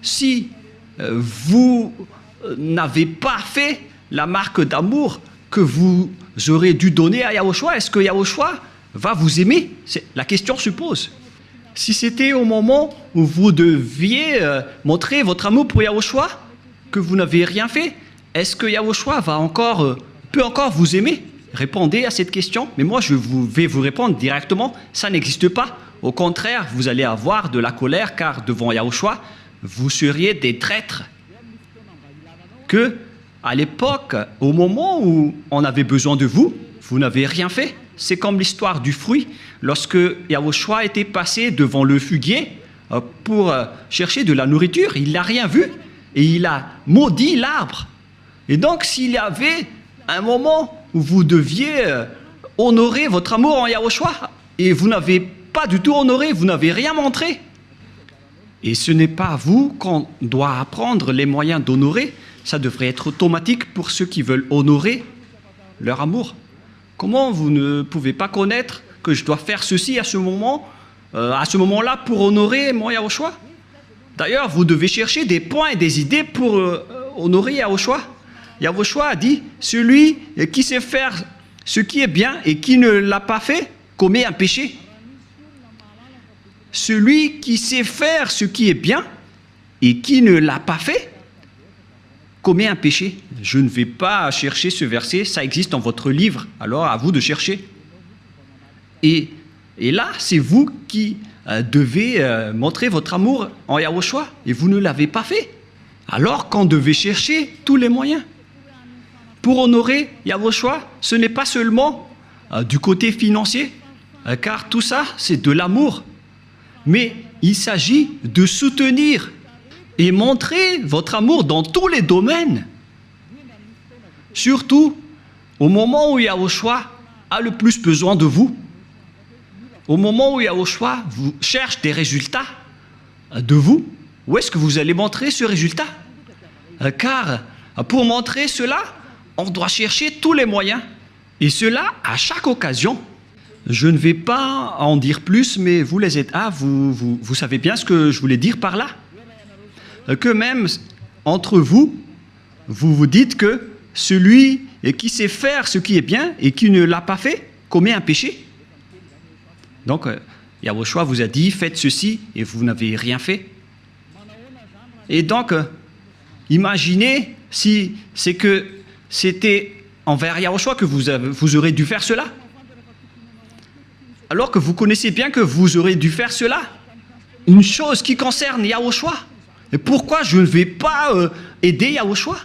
Si vous n'avez pas fait la marque d'amour que vous aurez dû donner à Yahushua, est-ce que Yahushua va vous aimer? La question se pose. Si c'était au moment où vous deviez montrer votre amour pour Yahushua, que vous n'avez rien fait, est-ce que Yahushua peut encore vous aimer? Répondez à cette question. Mais moi, vais vous répondre directement, ça n'existe pas. Au contraire, vous allez avoir de la colère, car devant Yahushua, vous seriez des traîtres. Que, à l'époque, au moment où on avait besoin de vous, vous n'avez rien fait. C'est comme l'histoire du fruit. Lorsque Yahushua était passé devant le figuier pour chercher de la nourriture, il n'a rien vu et il a maudit l'arbre. Et donc, s'il y avait un moment où vous deviez honorer votre amour en Yahushua et vous n'avez pas du tout honoré, vous n'avez rien montré. Et ce n'est pas à vous qu'on doit apprendre les moyens d'honorer. Ça devrait être automatique pour ceux qui veulent honorer leur amour. Comment vous ne pouvez pas connaître que je dois faire ceci à ce moment-là pour honorer mon Yahushua? D'ailleurs, vous devez chercher des points et des idées pour honorer Yahushua. Yahushua a dit, celui qui sait faire ce qui est bien et qui ne l'a pas fait commet un péché. Celui qui sait faire ce qui est bien et qui ne l'a pas fait commet un péché. Je ne vais pas chercher ce verset, ça existe dans votre livre, alors à vous de chercher. Et là, c'est vous qui devez montrer votre amour en Yahushua, et vous ne l'avez pas fait. Alors qu'on devait chercher tous les moyens. Pour honorer Yahushua, ce n'est pas seulement du côté financier, car tout ça, c'est de l'amour. Mais il s'agit de soutenir et montrer votre amour dans tous les domaines. Surtout au moment où Yahushua a le plus besoin de vous. Au moment où Yahushua vous cherche des résultats de vous, où est-ce que vous allez montrer ce résultat? Car pour montrer cela, on doit chercher tous les moyens. Et cela à chaque occasion. Je ne vais pas en dire plus, mais vous les ZA, vous savez bien ce que je voulais dire par là. Que même entre vous, vous vous dites que celui qui sait faire ce qui est bien et qui ne l'a pas fait commet un péché. Donc, Yahushua vous a dit, faites ceci et vous n'avez rien fait. Et donc, imaginez si c'est que c'était envers Yahushua que vous aurez dû faire cela. Alors que vous connaissez bien que vous aurez dû faire cela. Une chose qui concerne Yahushua. Et pourquoi je ne vais pas aider Yahushua?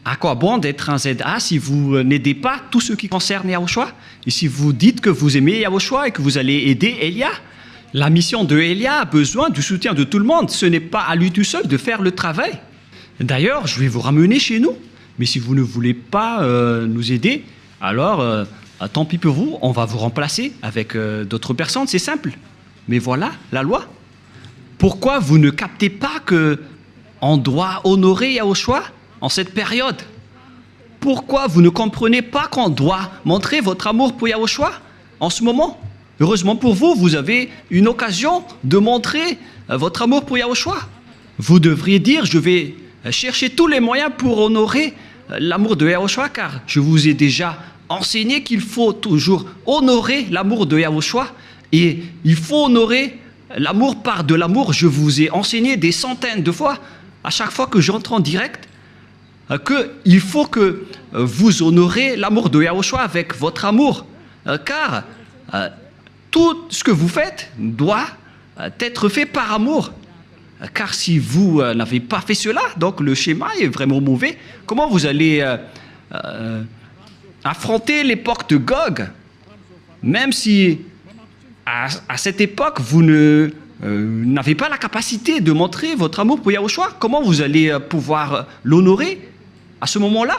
À quoi bon d'être un ZA si vous n'aidez pas tout ce qui concerne Yahushua? Et si vous dites que vous aimez Yahushua et que vous allez aider Elia? La mission de Elia a besoin du soutien de tout le monde. Ce n'est pas à lui tout seul de faire le travail. D'ailleurs, je vais vous ramener chez nous. Mais si vous ne voulez pas nous aider, alors tant pis pour vous, on va vous remplacer avec d'autres personnes, c'est simple. Mais voilà, la loi. Pourquoi vous ne captez pas qu'on doit honorer Yahushua en cette période? Pourquoi vous ne comprenez pas qu'on doit montrer votre amour pour Yahushua en ce moment? Heureusement pour vous, vous avez une occasion de montrer votre amour pour Yahushua. Vous devriez dire, je vais chercher tous les moyens pour honorer l'amour de Yahushua, car je vous ai déjà enseigné qu'il faut toujours honorer l'amour de Yahushua, et il faut honorer l'amour par de l'amour. Je vous ai enseigné des centaines de fois, à chaque fois que j'entre en direct, qu'il faut que vous honorez l'amour de Yahushua avec votre amour, car tout ce que vous faites doit être fait par amour. Car si vous n'avez pas fait cela, donc le schéma est vraiment mauvais. Comment vous allez affronter l'époque de Gog, même si à cette époque vous n'avez pas la capacité de montrer votre amour pour Yahushua? Comment vous allez pouvoir l'honorer À ce moment-là,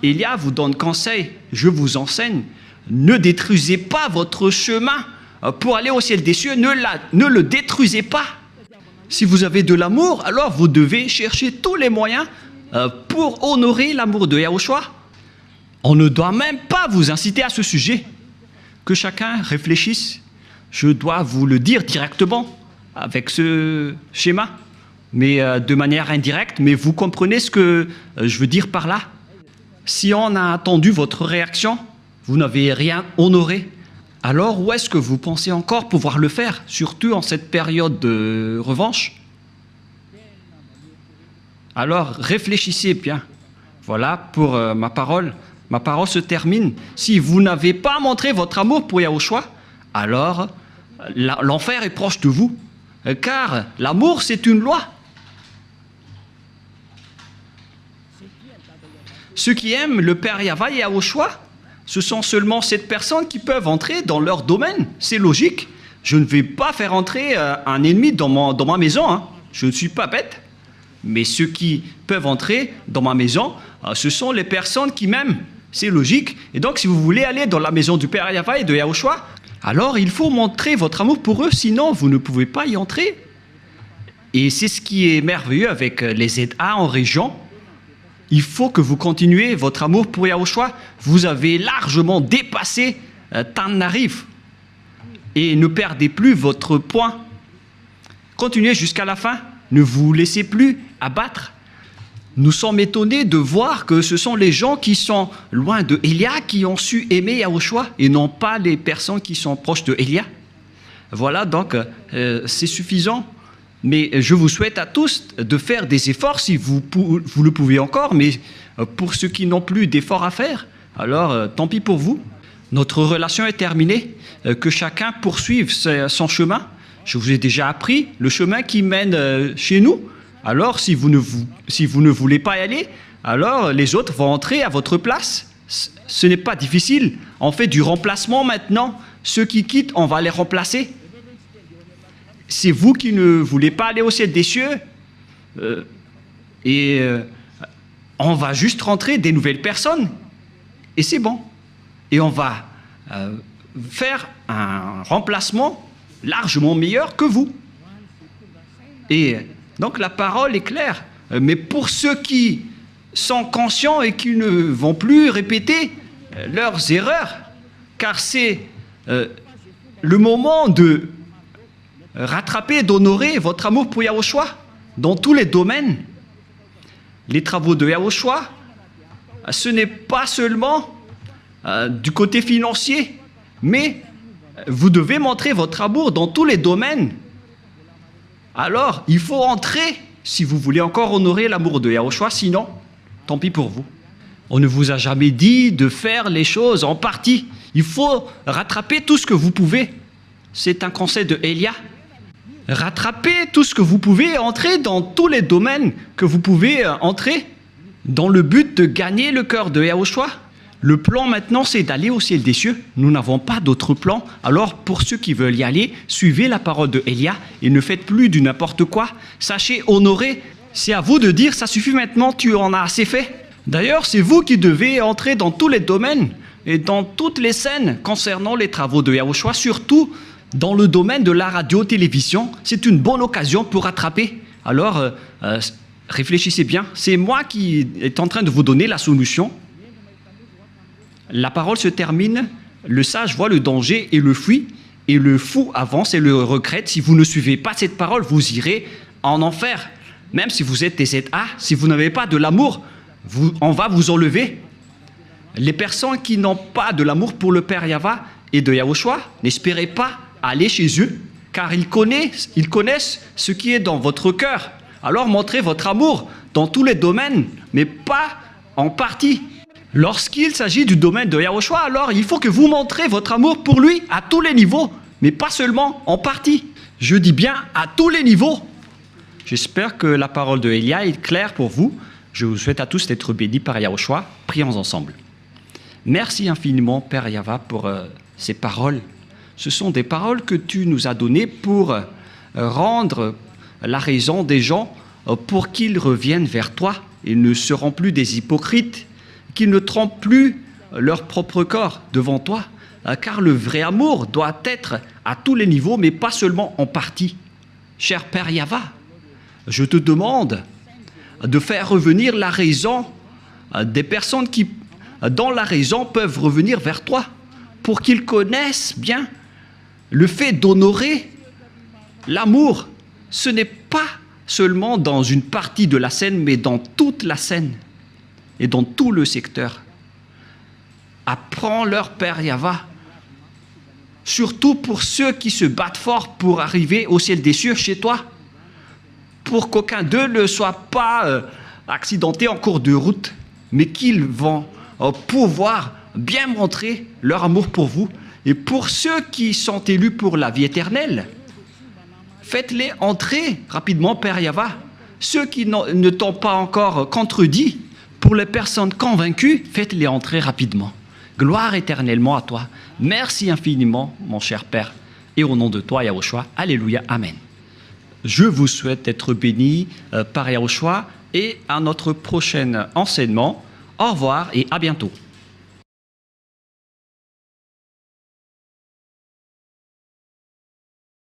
Élia vous donne conseil, je vous enseigne, ne détruisez pas votre chemin pour aller au ciel des cieux, ne le détruisez pas. Si vous avez de l'amour, alors vous devez chercher tous les moyens pour honorer l'amour de Yahushua. On ne doit même pas vous inciter à ce sujet. Que chacun réfléchisse. Je dois vous le dire directement avec ce schéma, mais de manière indirecte, mais vous comprenez ce que je veux dire par là. Si on a attendu votre réaction, vous n'avez rien honoré. Alors où est-ce que vous pensez encore pouvoir le faire, surtout en cette période de revanche? Alors réfléchissez bien. Voilà pour ma parole. Ma parole se termine. Si vous n'avez pas montré votre amour pour Yahushua, alors l'enfer est proche de vous. Car l'amour, c'est une loi. Ceux qui aiment le Père Yahva et Yahushua, ce sont seulement 7 personnes qui peuvent entrer dans leur domaine. C'est logique. Je ne vais pas faire entrer un ennemi dans ma maison. Hein. Je ne suis pas bête. Mais ceux qui peuvent entrer dans ma maison, ce sont les personnes qui m'aiment. C'est logique. Et donc, si vous voulez aller dans la maison du Père Yahva et de Yahushua, alors il faut montrer votre amour pour eux, sinon vous ne pouvez pas y entrer. Et c'est ce qui est merveilleux avec les ZA en région. Il faut que vous continuez votre amour pour Yahushua. Vous avez largement dépassé Tanariv. Et ne perdez plus votre point. Continuez jusqu'à la fin. Ne vous laissez plus abattre. Nous sommes étonnés de voir que ce sont les gens qui sont loin de Élia qui ont su aimer Yahushua et non pas les personnes qui sont proches de Élia. Voilà, donc c'est suffisant. Mais je vous souhaite à tous de faire des efforts si vous le pouvez encore, mais pour ceux qui n'ont plus d'efforts à faire, alors tant pis pour vous. Notre relation est terminée, que chacun poursuive son chemin. Je vous ai déjà appris le chemin qui mène chez nous. Alors si vous ne voulez pas y aller, alors les autres vont entrer à votre place. Ce n'est pas difficile. On fait du remplacement maintenant. Ceux qui quittent, on va les remplacer. C'est vous qui ne voulez pas aller au ciel des cieux. On va juste rentrer des nouvelles personnes. Et c'est bon. Et on va faire un remplacement largement meilleur que vous. Et donc la parole est claire. Mais pour ceux qui sont conscients et qui ne vont plus répéter leurs erreurs, car c'est le moment de rattraper, d'honorer votre amour pour Yahushua dans tous les domaines. Les travaux de Yahushua, ce n'est pas seulement du côté financier, mais vous devez montrer votre amour dans tous les domaines. Alors, il faut entrer si vous voulez encore honorer l'amour de Yahushua, sinon, tant pis pour vous. On ne vous a jamais dit de faire les choses en partie. Il faut rattraper tout ce que vous pouvez. C'est un conseil de Élia. Rattrapez tout ce que vous pouvez, entrer dans tous les domaines que vous pouvez entrer, dans le but de gagner le cœur de Yahushua. Le plan maintenant, c'est d'aller au ciel des cieux. Nous n'avons pas d'autre plan. Alors, pour ceux qui veulent y aller, suivez la parole de Élia et ne faites plus du n'importe quoi. Sachez honorer. C'est à vous de dire, ça suffit maintenant, tu en as assez fait. D'ailleurs, c'est vous qui devez entrer dans tous les domaines et dans toutes les scènes concernant les travaux de Yahushua, surtout dans le domaine de la radio-télévision. C'est une bonne occasion pour rattraper. Alors, réfléchissez bien. C'est moi qui est en train de vous donner la solution. La parole se termine. Le sage voit le danger et le fuit. Et le fou avance et le regrette. Si vous ne suivez pas cette parole, vous irez en enfer. Même si vous êtes des ZA, si vous n'avez pas de l'amour, on va vous enlever. Les personnes qui n'ont pas de l'amour pour le Père Yahva et de Yahushua, n'espérez pas aller chez eux, car ils connaissent ce qui est dans votre cœur. Alors montrez votre amour dans tous les domaines, mais pas en partie. Lorsqu'il s'agit du domaine de Yahushua, alors il faut que vous montrez votre amour pour lui à tous les niveaux, mais pas seulement en partie. Je dis bien à tous les niveaux. J'espère que la parole de Élia est claire pour vous. Je vous souhaite à tous d'être bénis par Yahushua. Prions ensemble. Merci infiniment, Père Yahva, pour ces paroles. Ce sont des paroles que tu nous as données pour rendre la raison des gens pour qu'ils reviennent vers toi. ils ne seront plus des hypocrites, qu'ils ne trompent plus leur propre corps devant toi, car le vrai amour doit être à tous les niveaux, mais pas seulement en partie. Cher Père Yahva, je te demande de faire revenir la raison des personnes qui, dans la raison, peuvent revenir vers toi pour qu'ils connaissent bien le fait d'honorer l'amour. Ce n'est pas seulement dans une partie de la scène, mais dans toute la scène et dans tout le secteur. Apprends-leur, Père Yahva, surtout pour ceux qui se battent fort pour arriver au ciel des cieux chez toi, pour qu'aucun d'eux ne soit pas accidenté en cours de route, mais qu'ils vont pouvoir bien montrer leur amour pour vous. Et pour ceux qui sont élus pour la vie éternelle, faites-les entrer rapidement, Père Yahva. Ceux qui ne t'ont pas encore contredit, pour les personnes convaincues, faites-les entrer rapidement. Gloire éternellement à toi. Merci infiniment, mon cher Père. Et au nom de toi, Yahushua, alléluia, amen. Je vous souhaite d'être bénis par Yahushua et à notre prochain enseignement. Au revoir et à bientôt.